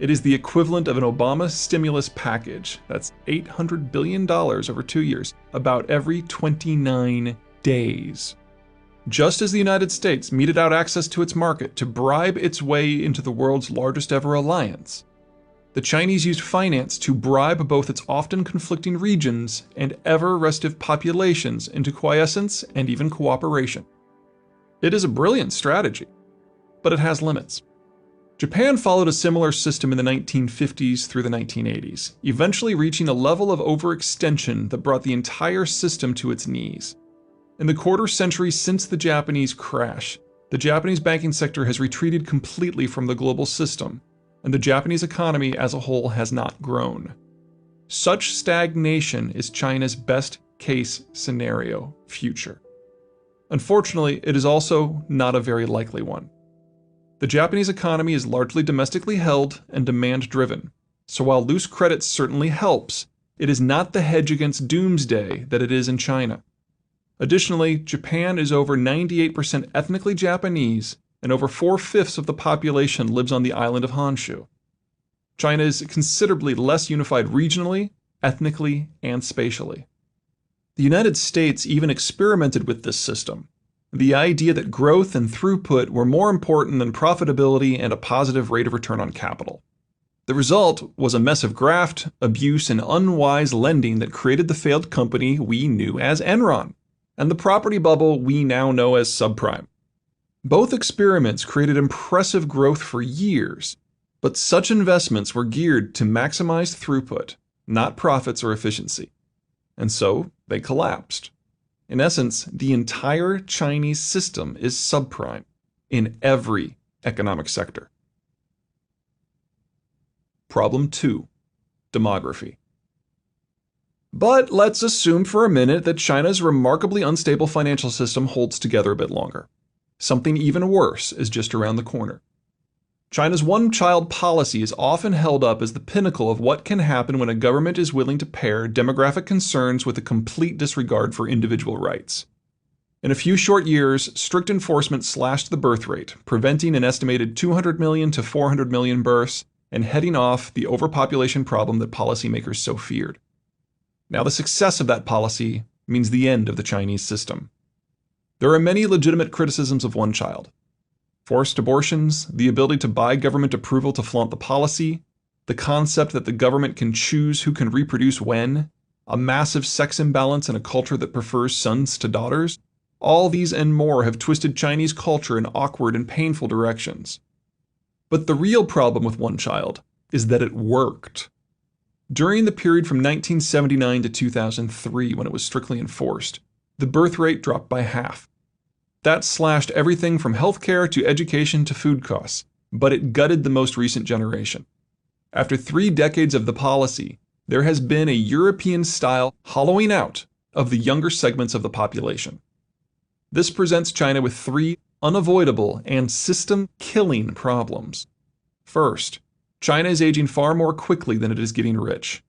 it is the equivalent of an Obama stimulus package, that's $800 billion over 2 years, about every 29 days. Just as the United States meted out access to its market to bribe its way into the world's largest ever alliance, the Chinese used finance to bribe both its often conflicting regions and ever-restive populations into quiescence and even cooperation. It is a brilliant strategy, but it has limits. Japan followed a similar system in the 1950s through the 1980s, eventually reaching a level of overextension that brought the entire system to its knees. In the quarter century since the Japanese crash, the Japanese banking sector has retreated completely from the global system, and the Japanese economy as a whole has not grown. Such stagnation is China's best-case scenario future. Unfortunately, it is also not a very likely one. The Japanese economy is largely domestically held and demand-driven, so while loose credit certainly helps, it is not the hedge against doomsday that it is in China. Additionally, Japan is over 98% ethnically Japanese, and over 4/5 of the population lives on the island of Honshu. China is considerably less unified regionally, ethnically, and spatially. The United States even experimented with this system. The idea that growth and throughput were more important than profitability and a positive rate of return on capital. The result was a mess of graft, abuse, and unwise lending that created the failed company we knew as Enron, and the property bubble we now know as subprime. Both experiments created impressive growth for years, but such investments were geared to maximize throughput, not profits or efficiency. And so they collapsed. In essence, the entire Chinese system is subprime in every economic sector. Problem 2. Demography. But let's assume for a minute that China's remarkably unstable financial system holds together a bit longer. Something even worse is just around the corner. China's one-child policy is often held up as the pinnacle of what can happen when a government is willing to pair demographic concerns with a complete disregard for individual rights. In a few short years, strict enforcement slashed the birth rate, preventing an estimated 200 million to 400 million births and heading off the overpopulation problem that policymakers so feared. Now, the success of that policy means the end of the Chinese system. There are many legitimate criticisms of one child. Forced abortions, the ability to buy government approval to flaunt the policy, the concept that the government can choose who can reproduce when, a massive sex imbalance in a culture that prefers sons to daughters, all these and more have twisted Chinese culture in awkward and painful directions. But the real problem with one child is that it worked. During the period from 1979 to 2003, when it was strictly enforced, the birth rate dropped by half. That slashed everything from healthcare to education to food costs, but it gutted the most recent generation. After 3 decades of the policy, there has been a European-style hollowing out of the younger segments of the population. This presents China with 3 unavoidable and system-killing problems. First, China is aging far more quickly than it is getting rich.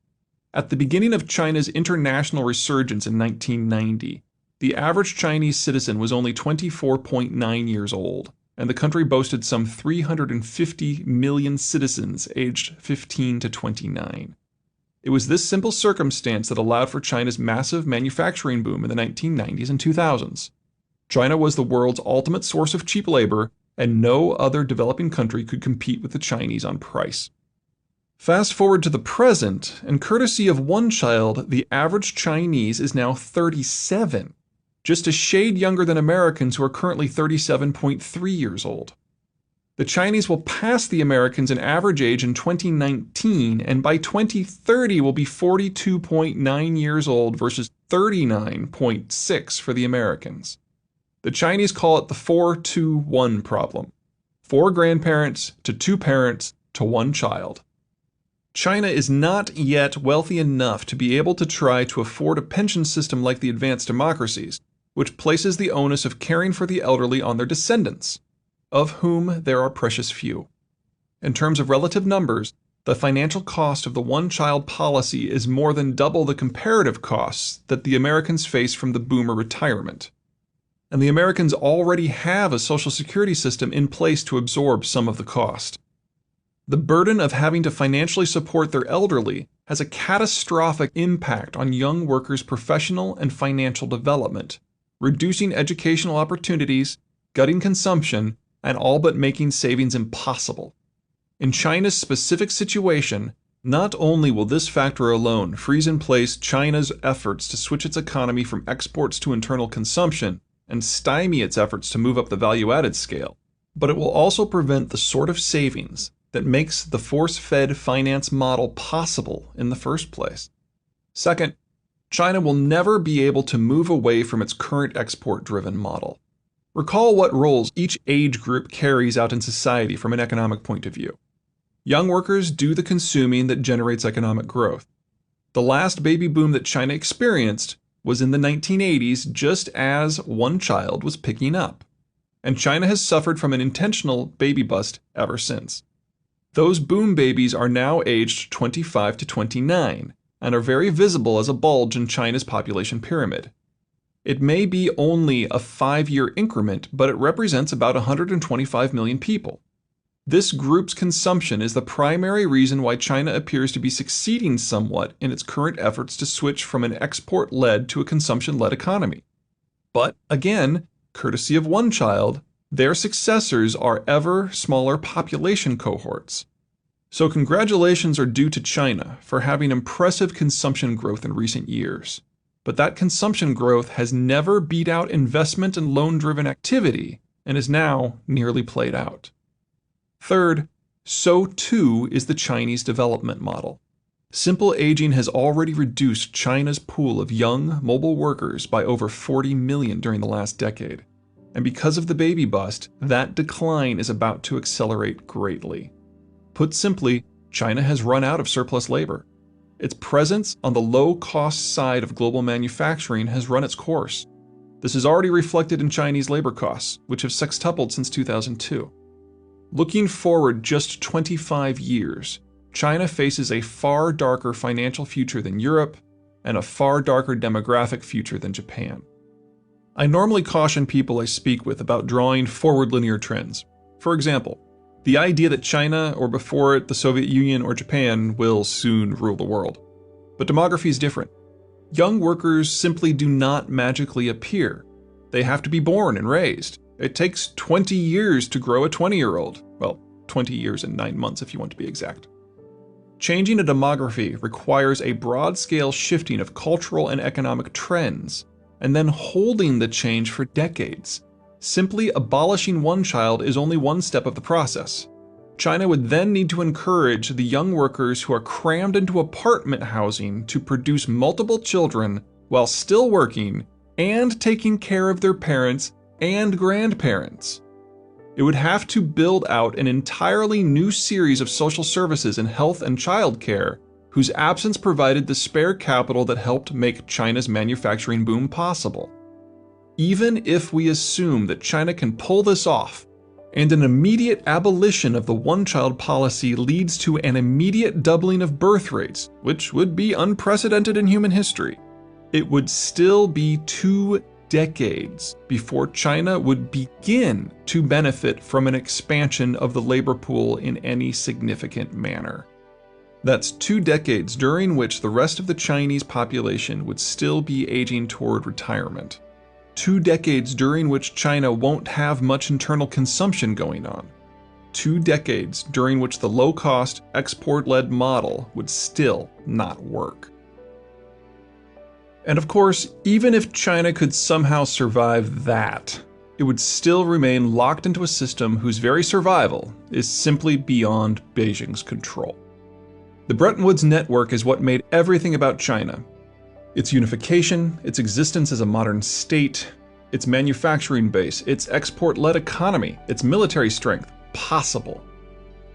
At the beginning of China's international resurgence in 1990, the average Chinese citizen was only 24.9 years old, and the country boasted some 350 million citizens aged 15 to 29. It was this simple circumstance that allowed for China's massive manufacturing boom in the 1990s and 2000s. China was the world's ultimate source of cheap labor, and no other developing country could compete with the Chinese on price. Fast forward to the present, and courtesy of one child, the average Chinese is now 37, just a shade younger than Americans who are currently 37.3 years old. The Chinese will pass the Americans in average age in 2019, and by 2030 will be 42.9 years old versus 39.6 for the Americans. The Chinese call it the 4-2-1 problem. 4 grandparents to 2 parents to 1 child. China is not yet wealthy enough to be able to try to afford a pension system like the advanced democracies, which places the onus of caring for the elderly on their descendants, of whom there are precious few. In terms of relative numbers, the financial cost of the one-child policy is more than double the comparative costs that the Americans face from the boomer retirement. And the Americans already have a Social Security system in place to absorb some of the cost. The burden of having to financially support their elderly has a catastrophic impact on young workers' professional and financial development, reducing educational opportunities, gutting consumption, and all but making savings impossible. In China's specific situation, not only will this factor alone freeze in place China's efforts to switch its economy from exports to internal consumption and stymie its efforts to move up the value-added scale, but it will also prevent the sort of savings that makes the force-fed finance model possible in the first place. Second, China will never be able to move away from its current export-driven model. Recall what roles each age group carries out in society from an economic point of view. Young workers do the consuming that generates economic growth. The last baby boom that China experienced was in the 1980s, just as one child was picking up. And China has suffered from an intentional baby bust ever since. Those boom babies are now aged 25 to 29 and are very visible as a bulge in China's population pyramid. It may be only a 5-year increment, but it represents about 125 million people. This group's consumption is the primary reason why China appears to be succeeding somewhat in its current efforts to switch from an export-led to a consumption-led economy. But again, courtesy of one child, their successors are ever smaller population cohorts. So congratulations are due to China for having impressive consumption growth in recent years. But that consumption growth has never beat out investment and loan-driven activity and is now nearly played out. Third, so too is the Chinese development model. Simple aging has already reduced China's pool of young, mobile workers by over 40 million during the last decade. And because of the baby bust, that decline is about to accelerate greatly. Put simply, China has run out of surplus labor. Its presence on the low-cost side of global manufacturing has run its course. This is already reflected in Chinese labor costs, which have sextupled since 2002. Looking forward just 25 years, China faces a far darker financial future than Europe and a far darker demographic future than Japan. I normally caution people I speak with about drawing forward linear trends. For example, the idea that China, or before it the Soviet Union or Japan, will soon rule the world. But demography is different. Young workers simply do not magically appear. They have to be born and raised. It takes 20 years to grow a 20-year-old. Well, 20 years and 9 months if you want to be exact. Changing a demography requires a broad-scale shifting of cultural and economic trends, and then holding the change for decades. Simply abolishing one child is only one step of the process. China would then need to encourage the young workers who are crammed into apartment housing to produce multiple children while still working and taking care of their parents and grandparents. It would have to build out an entirely new series of social services in health and childcare, whose absence provided the spare capital that helped make China's manufacturing boom possible. Even if we assume that China can pull this off, and an immediate abolition of the one-child policy leads to an immediate doubling of birth rates, which would be unprecedented in human history, it would still be 2 decades before China would begin to benefit from an expansion of the labor pool in any significant manner. That's 2 decades during which the rest of the Chinese population would still be aging toward retirement. 2 decades during which China won't have much internal consumption going on. 2 decades during which the low-cost, export-led model would still not work. And of course, even if China could somehow survive that, it would still remain locked into a system whose very survival is simply beyond Beijing's control. The Bretton Woods network is what made everything about China. Its unification, its existence as a modern state, its manufacturing base, its export-led economy, its military strength, possible.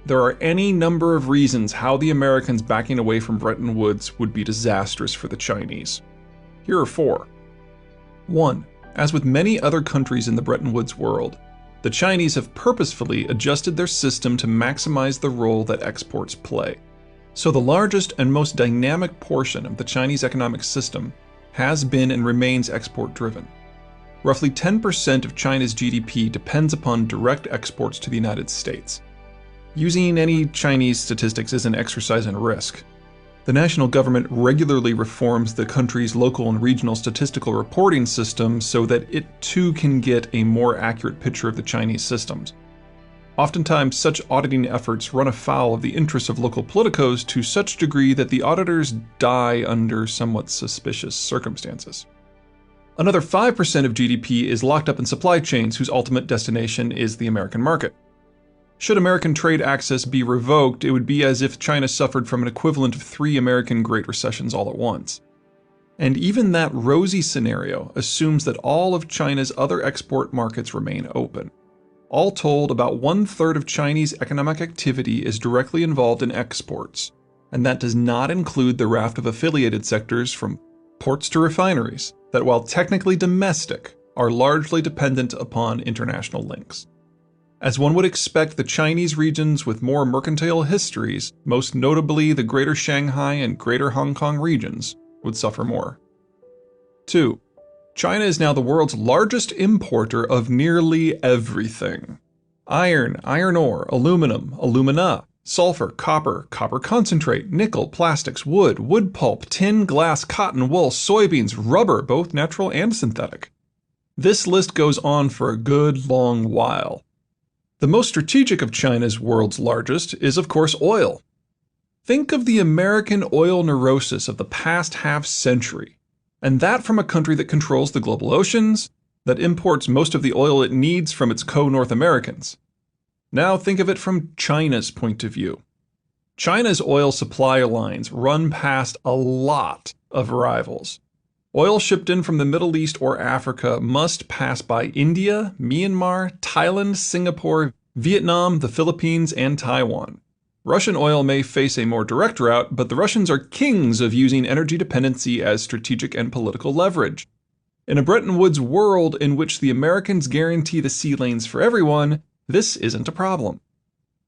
There are any number of reasons how the Americans backing away from Bretton Woods would be disastrous for the Chinese. Here are 4. 1. As with many other countries in the Bretton Woods world, the Chinese have purposefully adjusted their system to maximize the role that exports play. So the largest and most dynamic portion of the Chinese economic system has been and remains export-driven. Roughly 10% of China's GDP depends upon direct exports to the United States. Using any Chinese statistics is an exercise in risk. The national government regularly reforms the country's local and regional statistical reporting system so that it too can get a more accurate picture of the Chinese systems. Oftentimes, such auditing efforts run afoul of the interests of local politicos to such degree that the auditors die under somewhat suspicious circumstances. Another 5% of GDP is locked up in supply chains whose ultimate destination is the American market. Should American trade access be revoked, it would be as if China suffered from an equivalent of 3 American Great Recessions all at once. And even that rosy scenario assumes that all of China's other export markets remain open. All told, about 1/3 of Chinese economic activity is directly involved in exports, and that does not include the raft of affiliated sectors from ports to refineries that, while technically domestic, are largely dependent upon international links. As one would expect, the Chinese regions with more mercantile histories, most notably the Greater Shanghai and Greater Hong Kong regions, would suffer more. 2. China is now the world's largest importer of nearly everything. Iron, iron ore, aluminum, alumina, sulfur, copper, copper concentrate, nickel, plastics, wood, wood pulp, tin, glass, cotton, wool, soybeans, rubber, both natural and synthetic. This list goes on for a good long while. The most strategic of China's world's largest is, of course, oil. Think of the American oil neurosis of the past half-century, and that from a country that controls the global oceans, that imports most of the oil it needs from its co-North Americans. Now think of it from China's point of view. China's oil supply lines run past a lot of rivals. Oil shipped in from the Middle East or Africa must pass by India, Myanmar, Thailand, Singapore, Vietnam, the Philippines, and Taiwan. Russian oil may face a more direct route, but the Russians are kings of using energy dependency as strategic and political leverage. In a Bretton Woods world in which the Americans guarantee the sea lanes for everyone, this isn't a problem.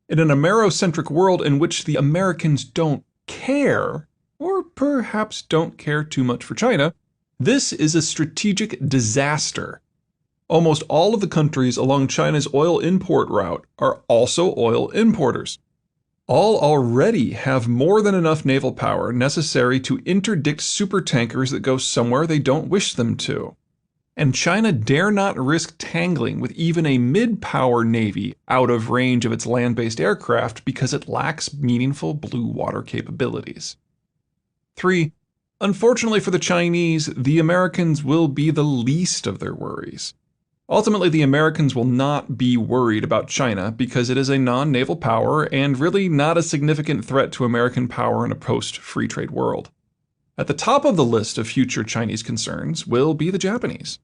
In an Amerocentric world in which the Americans don't care, or perhaps don't care too much for China, this is a strategic disaster. Almost all of the countries along China's oil import route are also oil importers. All already have more than enough naval power necessary to interdict supertankers that go somewhere they don't wish them to. And China dare not risk tangling with even a mid-power navy out of range of its land-based aircraft because it lacks meaningful blue water capabilities. 3. Unfortunately for the Chinese, the Americans will be the least of their worries. Ultimately, the Americans will not be worried about China because it is a non-naval power and really not a significant threat to American power in a post-free trade world. At the top of the list of future Chinese concerns will be the Japanese.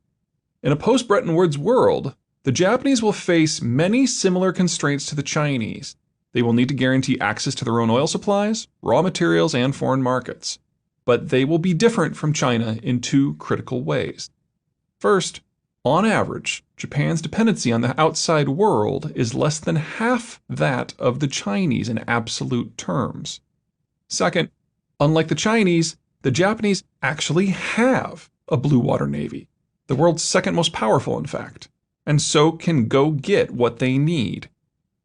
In a post-Bretton Woods world, the Japanese will face many similar constraints to the Chinese. They will need to guarantee access to their own oil supplies, raw materials, and foreign markets. But they will be different from China in two critical ways. First, on average, Japan's dependency on the outside world is less than half that of the Chinese in absolute terms. Second, unlike the Chinese, the Japanese actually have a blue water navy, the world's second most powerful, in fact, and so can go get what they need.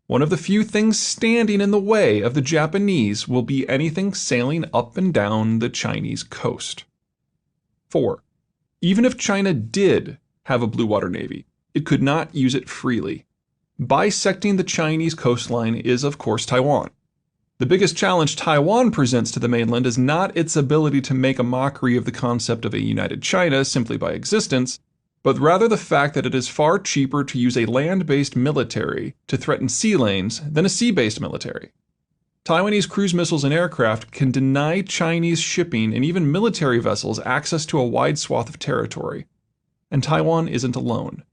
One of the few things standing in the way of the Japanese will be anything sailing up and down the Chinese coast. 4. Even if China did have a blue water navy, it could not use it freely. Bisecting the Chinese coastline is, of course, Taiwan. The biggest challenge Taiwan presents to the mainland is not its ability to make a mockery of the concept of a united China simply by existence, but rather the fact that it is far cheaper to use a land-based military to threaten sea lanes than a sea-based military. Taiwanese cruise missiles and aircraft can deny Chinese shipping and even military vessels access to a wide swath of territory. And Taiwan isn't alone.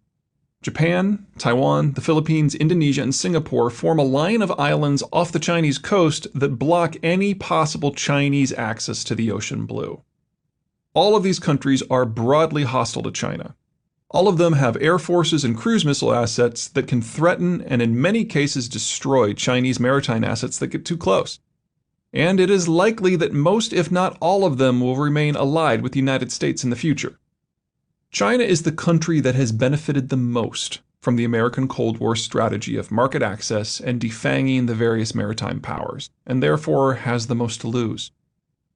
Japan, Taiwan, the Philippines, Indonesia, and Singapore form a line of islands off the Chinese coast that block any possible Chinese access to the ocean blue. All of these countries are broadly hostile to China. All of them have air forces and cruise missile assets that can threaten and in many cases destroy Chinese maritime assets that get too close. And it is likely that most, if not all of them, will remain allied with the United States in the future. China is the country that has benefited the most from the American Cold War strategy of market access and defanging the various maritime powers, and therefore has the most to lose.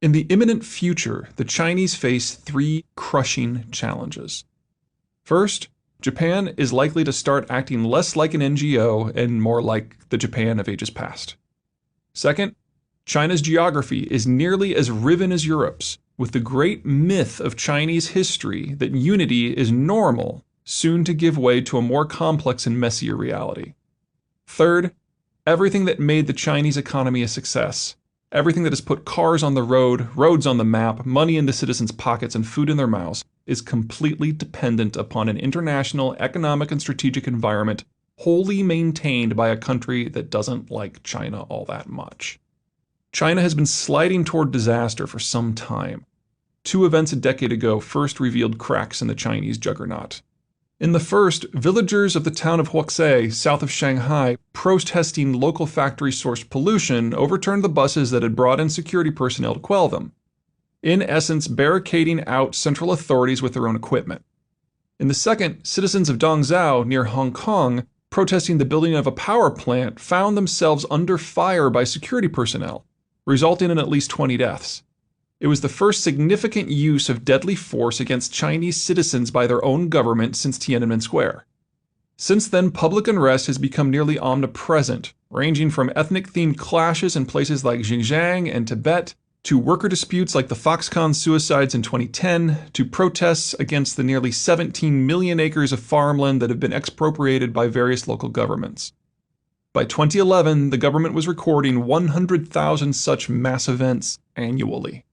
In the imminent future, the Chinese face three crushing challenges. First, Japan is likely to start acting less like an NGO and more like the Japan of ages past. Second, China's geography is nearly as riven as Europe's, with the great myth of Chinese history that unity is normal soon to give way to a more complex and messier reality. Third, everything that made the Chinese economy a success, everything that has put cars on the road, roads on the map, money into citizens' pockets, and food in their mouths, is completely dependent upon an international economic and strategic environment wholly maintained by a country that doesn't like China all that much. China has been sliding toward disaster for some time. Two events a decade ago first revealed cracks in the Chinese juggernaut. In the first, villagers of the town of Huaxi, south of Shanghai, protesting local factory-sourced pollution, overturned the buses that had brought in security personnel to quell them, in essence barricading out central authorities with their own equipment. In the second, citizens of Dongzhou, near Hong Kong, protesting the building of a power plant, found themselves under fire by security personnel, resulting in at least 20 deaths. It was the first significant use of deadly force against Chinese citizens by their own government since Tiananmen Square. Since then, public unrest has become nearly omnipresent, ranging from ethnic-themed clashes in places like Xinjiang and Tibet, to worker disputes like the Foxconn suicides in 2010, to protests against the nearly 17 million acres of farmland that have been expropriated by various local governments. By 2011, the government was recording 100,000 such mass events annually.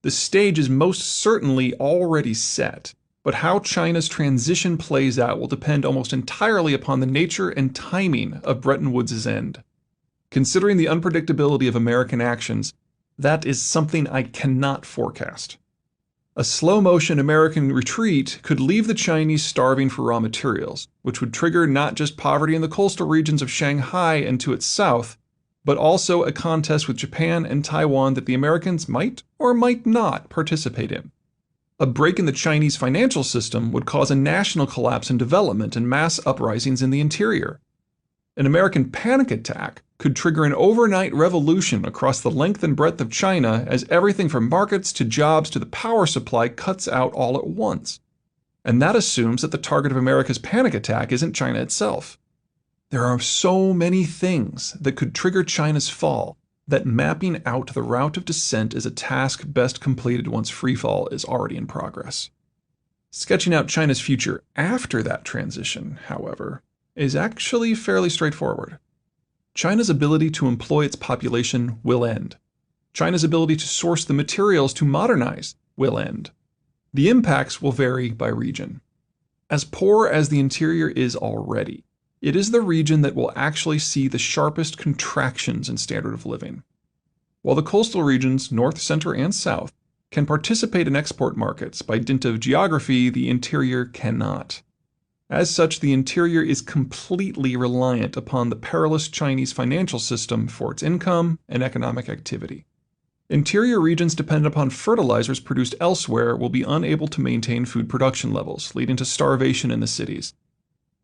The stage is most certainly already set, but how China's transition plays out will depend almost entirely upon the nature and timing of Bretton Woods' end. Considering the unpredictability of American actions, that is something I cannot forecast. A slow-motion American retreat could leave the Chinese starving for raw materials, which would trigger not just poverty in the coastal regions of Shanghai and to its south, but also a contest with Japan and Taiwan that the Americans might or might not participate in. A break in the Chinese financial system would cause a national collapse in development and mass uprisings in the interior. An American panic attack could trigger an overnight revolution across the length and breadth of China as everything from markets to jobs to the power supply cuts out all at once. And that assumes that the target of America's panic attack isn't China itself. There are so many things that could trigger China's fall that mapping out the route of descent is a task best completed once freefall is already in progress. Sketching out China's future after that transition, however, is actually fairly straightforward. China's ability to employ its population will end. China's ability to source the materials to modernize will end. The impacts will vary by region. As poor as the interior is already, it is the region that will actually see the sharpest contractions in standard of living. While the coastal regions, north, center, and south, can participate in export markets by dint of geography, the interior cannot. As such, the interior is completely reliant upon the perilous Chinese financial system for its income and economic activity. Interior regions dependent upon fertilizers produced elsewhere will be unable to maintain food production levels, leading to starvation in the cities.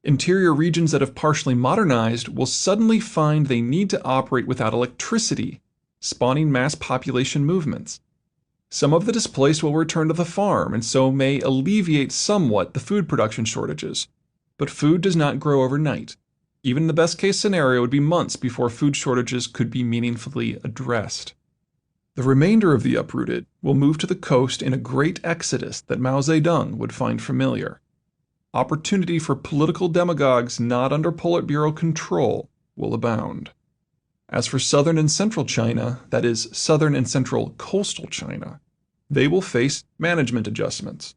Interior regions that have partially modernized will suddenly find they need to operate without electricity, spawning mass population movements. Some of the displaced will return to the farm and so may alleviate somewhat the food production shortages. But food does not grow overnight. Even in the best case scenario, it would be months before food shortages could be meaningfully addressed. The remainder of the uprooted will move to the coast in a great exodus that Mao Zedong would find familiar. Opportunity for political demagogues not under Politburo control will abound. As for southern and central China, that is, southern and central coastal China, they will face management adjustments.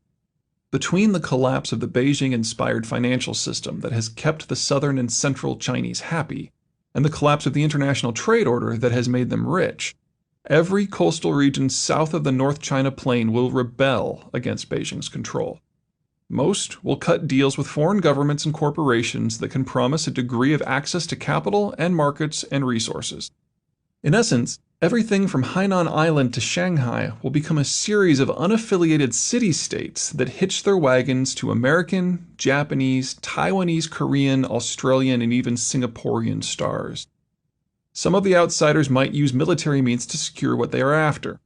Between the collapse of the Beijing-inspired financial system that has kept the southern and central Chinese happy, and the collapse of the international trade order that has made them rich, every coastal region south of the North China Plain will rebel against Beijing's control. Most will cut deals with foreign governments and corporations that can promise a degree of access to capital and markets and resources. In essence, everything from Hainan Island to Shanghai will become a series of unaffiliated city-states that hitch their wagons to American, Japanese, Taiwanese, Korean, Australian, and even Singaporean stars. Some of the outsiders might use military means to secure what they are after.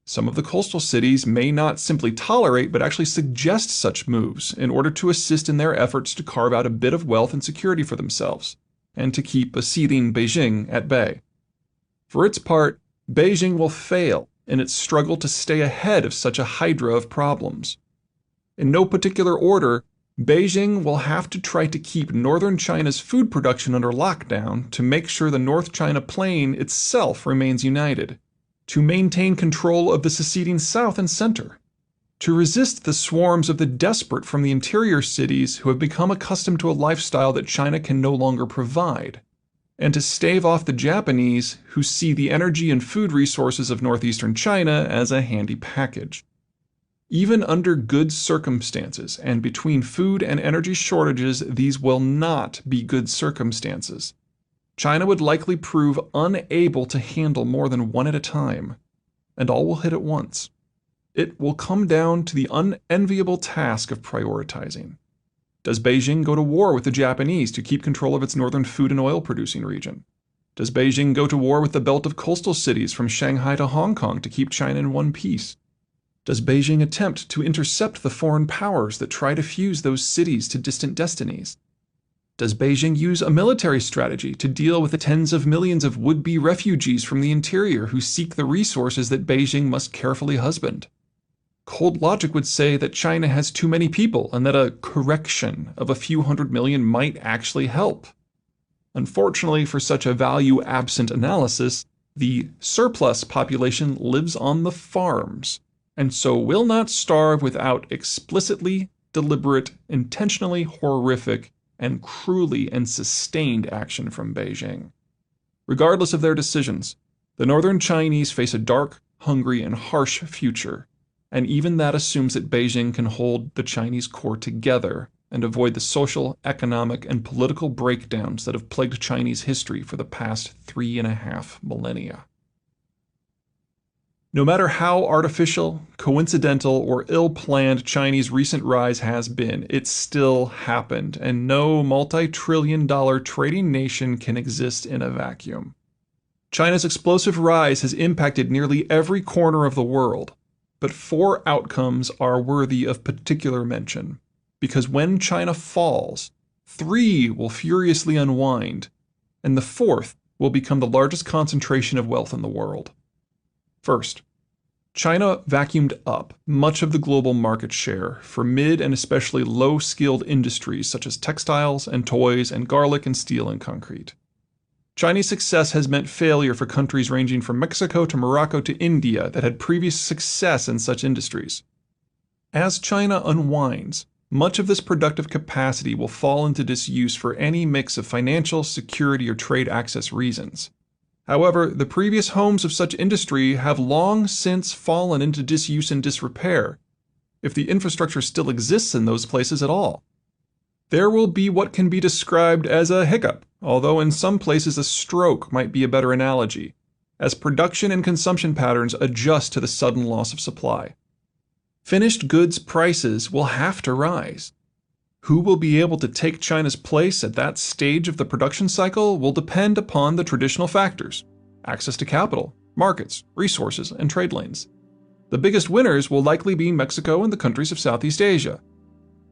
Some of the coastal cities may not simply tolerate but actually suggest such moves in order to assist in their efforts to carve out a bit of wealth and security for themselves, and to keep a seething Beijing at bay. For its part, Beijing will fail in its struggle to stay ahead of such a hydra of problems. In no particular order, Beijing will have to try to keep northern China's food production under lockdown to make sure the North China Plain itself remains united, to maintain control of the seceding south and center, to resist the swarms of the desperate from the interior cities who have become accustomed to a lifestyle that China can no longer provide, and to stave off the Japanese who see the energy and food resources of northeastern China as a handy package. Even under good circumstances and between food and energy shortages, these will not be good circumstances. China would likely prove unable to handle more than one at a time, and all will hit at once. It will come down to the unenviable task of prioritizing. Does Beijing go to war with the Japanese to keep control of its northern food and oil producing region? Does Beijing go to war with the belt of coastal cities from Shanghai to Hong Kong to keep China in one piece? Does Beijing attempt to intercept the foreign powers that try to fuse those cities to distant destinies? Does Beijing use a military strategy to deal with the tens of millions of would-be refugees from the interior who seek the resources that Beijing must carefully husband? Cold logic would say that China has too many people and that a correction of a few hundred million might actually help. Unfortunately for such a value-absent analysis, the surplus population lives on the farms, and so will not starve without explicitly, deliberate, intentionally horrific, and cruelly and sustained action from Beijing. Regardless of their decisions, the northern Chinese face a dark, hungry, and harsh future, and even that assumes that Beijing can hold the Chinese core together and avoid the social, economic, and political breakdowns that have plagued Chinese history for the past 3.5 millennia. No matter how artificial, coincidental, or ill-planned Chinese recent rise has been, it still happened, and no multi-trillion-dollar trading nation can exist in a vacuum. China's explosive rise has impacted nearly every corner of the world, but 4 outcomes are worthy of particular mention, because when China falls, 3 will furiously unwind, and the 4th will become the largest concentration of wealth in the world. First, China vacuumed up much of the global market share for mid and especially low-skilled industries such as textiles and toys and garlic and steel and concrete. Chinese success has meant failure for countries ranging from Mexico to Morocco to India that had previous success in such industries. As China unwinds, much of this productive capacity will fall into disuse for any mix of financial, security, or trade access reasons. However, the previous homes of such industry have long since fallen into disuse and disrepair, if the infrastructure still exists in those places at all. There will be what can be described as a hiccup, although in some places a stroke might be a better analogy, as production and consumption patterns adjust to the sudden loss of supply. Finished goods prices will have to rise. Who will be able to take China's place at that stage of the production cycle will depend upon the traditional factors: access to capital, markets, resources, and trade lanes. The biggest winners will likely be Mexico and the countries of Southeast Asia,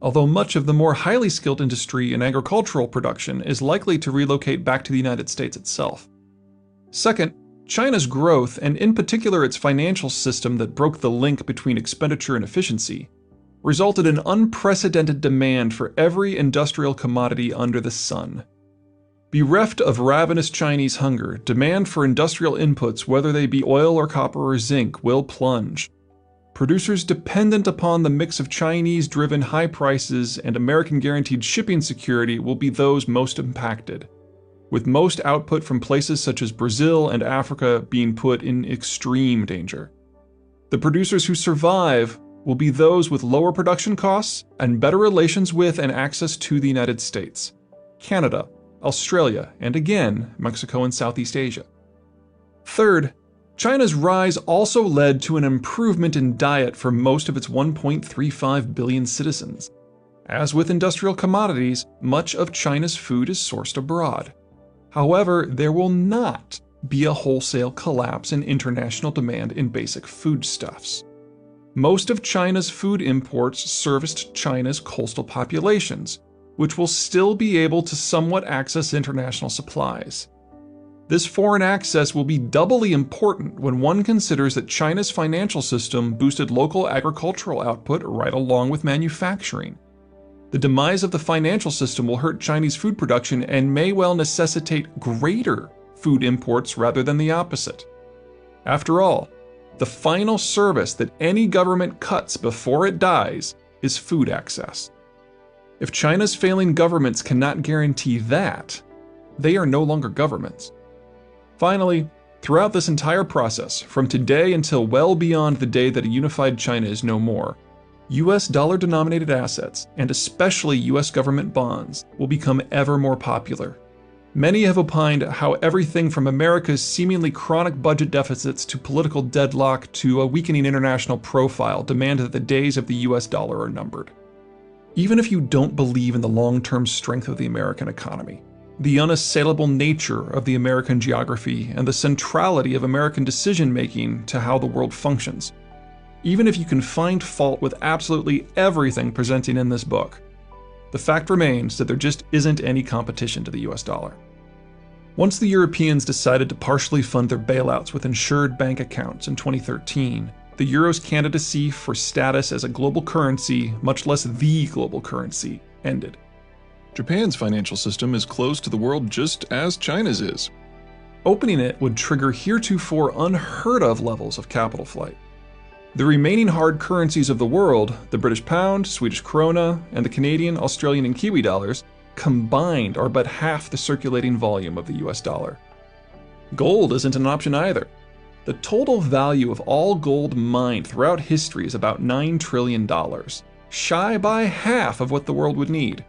although much of the more highly skilled industry and agricultural production is likely to relocate back to the United States itself. Second, China's growth, and in particular its financial system that broke the link between expenditure and efficiency, resulted in unprecedented demand for every industrial commodity under the sun. Bereft of ravenous Chinese hunger, demand for industrial inputs, whether they be oil or copper or zinc, will plunge. Producers dependent upon the mix of Chinese-driven high prices and American-guaranteed shipping security will be those most impacted, with most output from places such as Brazil and Africa being put in extreme danger. The producers who survive will be those with lower production costs and better relations with and access to the United States, Canada, Australia, and again, Mexico and Southeast Asia. Third, China's rise also led to an improvement in diet for most of its 1.35 billion citizens. As with industrial commodities, much of China's food is sourced abroad. However, there will not be a wholesale collapse in international demand in basic foodstuffs. Most of China's food imports serviced China's coastal populations, which will still be able to somewhat access international supplies. This foreign access will be doubly important when one considers that China's financial system boosted local agricultural output right along with manufacturing. The demise of the financial system will hurt Chinese food production and may well necessitate greater food imports rather than the opposite. After all, the final service that any government cuts before it dies is food access. If China's failing governments cannot guarantee that, they are no longer governments. Finally, throughout this entire process, from today until well beyond the day that a unified China is no more, US dollar-denominated assets, and especially US government bonds, will become ever more popular. Many have opined how everything from America's seemingly chronic budget deficits to political deadlock to a weakening international profile demand that the days of the US dollar are numbered. Even if you don't believe in the long-term strength of the American economy, the unassailable nature of the American geography, and the centrality of American decision-making to how the world functions, even if you can find fault with absolutely everything presenting in this book, the fact remains that there just isn't any competition to the US dollar. Once the Europeans decided to partially fund their bailouts with insured bank accounts in 2013, the euro's candidacy for status as a global currency, much less the global currency, ended. Japan's financial system is closed to the world just as China's is. Opening it would trigger heretofore unheard of levels of capital flight. The remaining hard currencies of the world, the British pound, Swedish krona, and the Canadian, Australian, and Kiwi dollars, combined are but half the circulating volume of the US dollar. Gold isn't an option either. The total value of all gold mined throughout history is about $9 trillion, shy by half of what the world would need.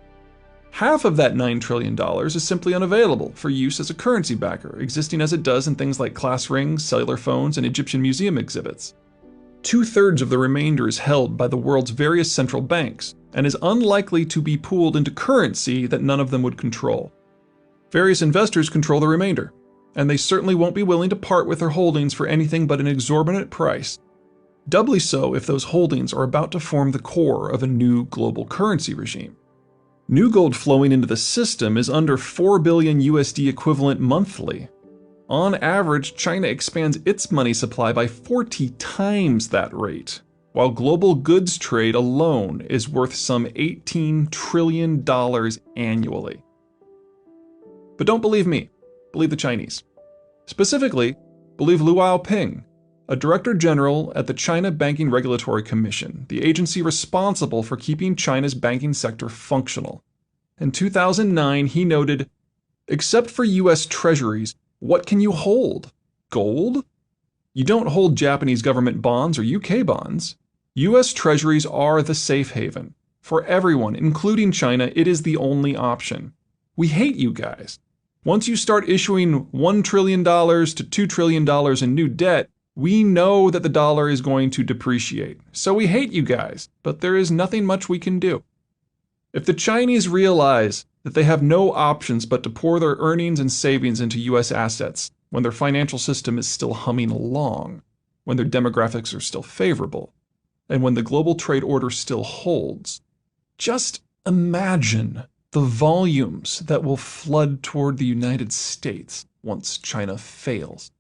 Half of that $9 trillion is simply unavailable for use as a currency backer, existing as it does in things like class rings, cellular phones, and Egyptian museum exhibits. 2/3 of the remainder is held by the world's various central banks, and is unlikely to be pooled into currency that none of them would control. Various investors control the remainder, and they certainly won't be willing to part with their holdings for anything but an exorbitant price. Doubly so if those holdings are about to form the core of a new global currency regime. New gold flowing into the system is under 4 billion USD equivalent monthly. On average, China expands its money supply by 40 times that rate, while global goods trade alone is worth some $18 trillion annually. But don't believe me, believe the Chinese. Specifically, believe Liu Yaoping, a director general at the China Banking Regulatory Commission, the agency responsible for keeping China's banking sector functional. In 2009, he noted, "Except for US treasuries, what can you hold? Gold? You don't hold Japanese government bonds or UK bonds. US treasuries are the safe haven. For everyone, including China, it is the only option. We hate you guys. Once you start issuing $1 trillion to $2 trillion in new debt, we know that the dollar is going to depreciate. So we hate you guys, but there is nothing much we can do." If the Chinese realize that they have no options but to pour their earnings and savings into US assets when their financial system is still humming along, when their demographics are still favorable, and when the global trade order still holds, just imagine the volumes that will flood toward the United States once China fails.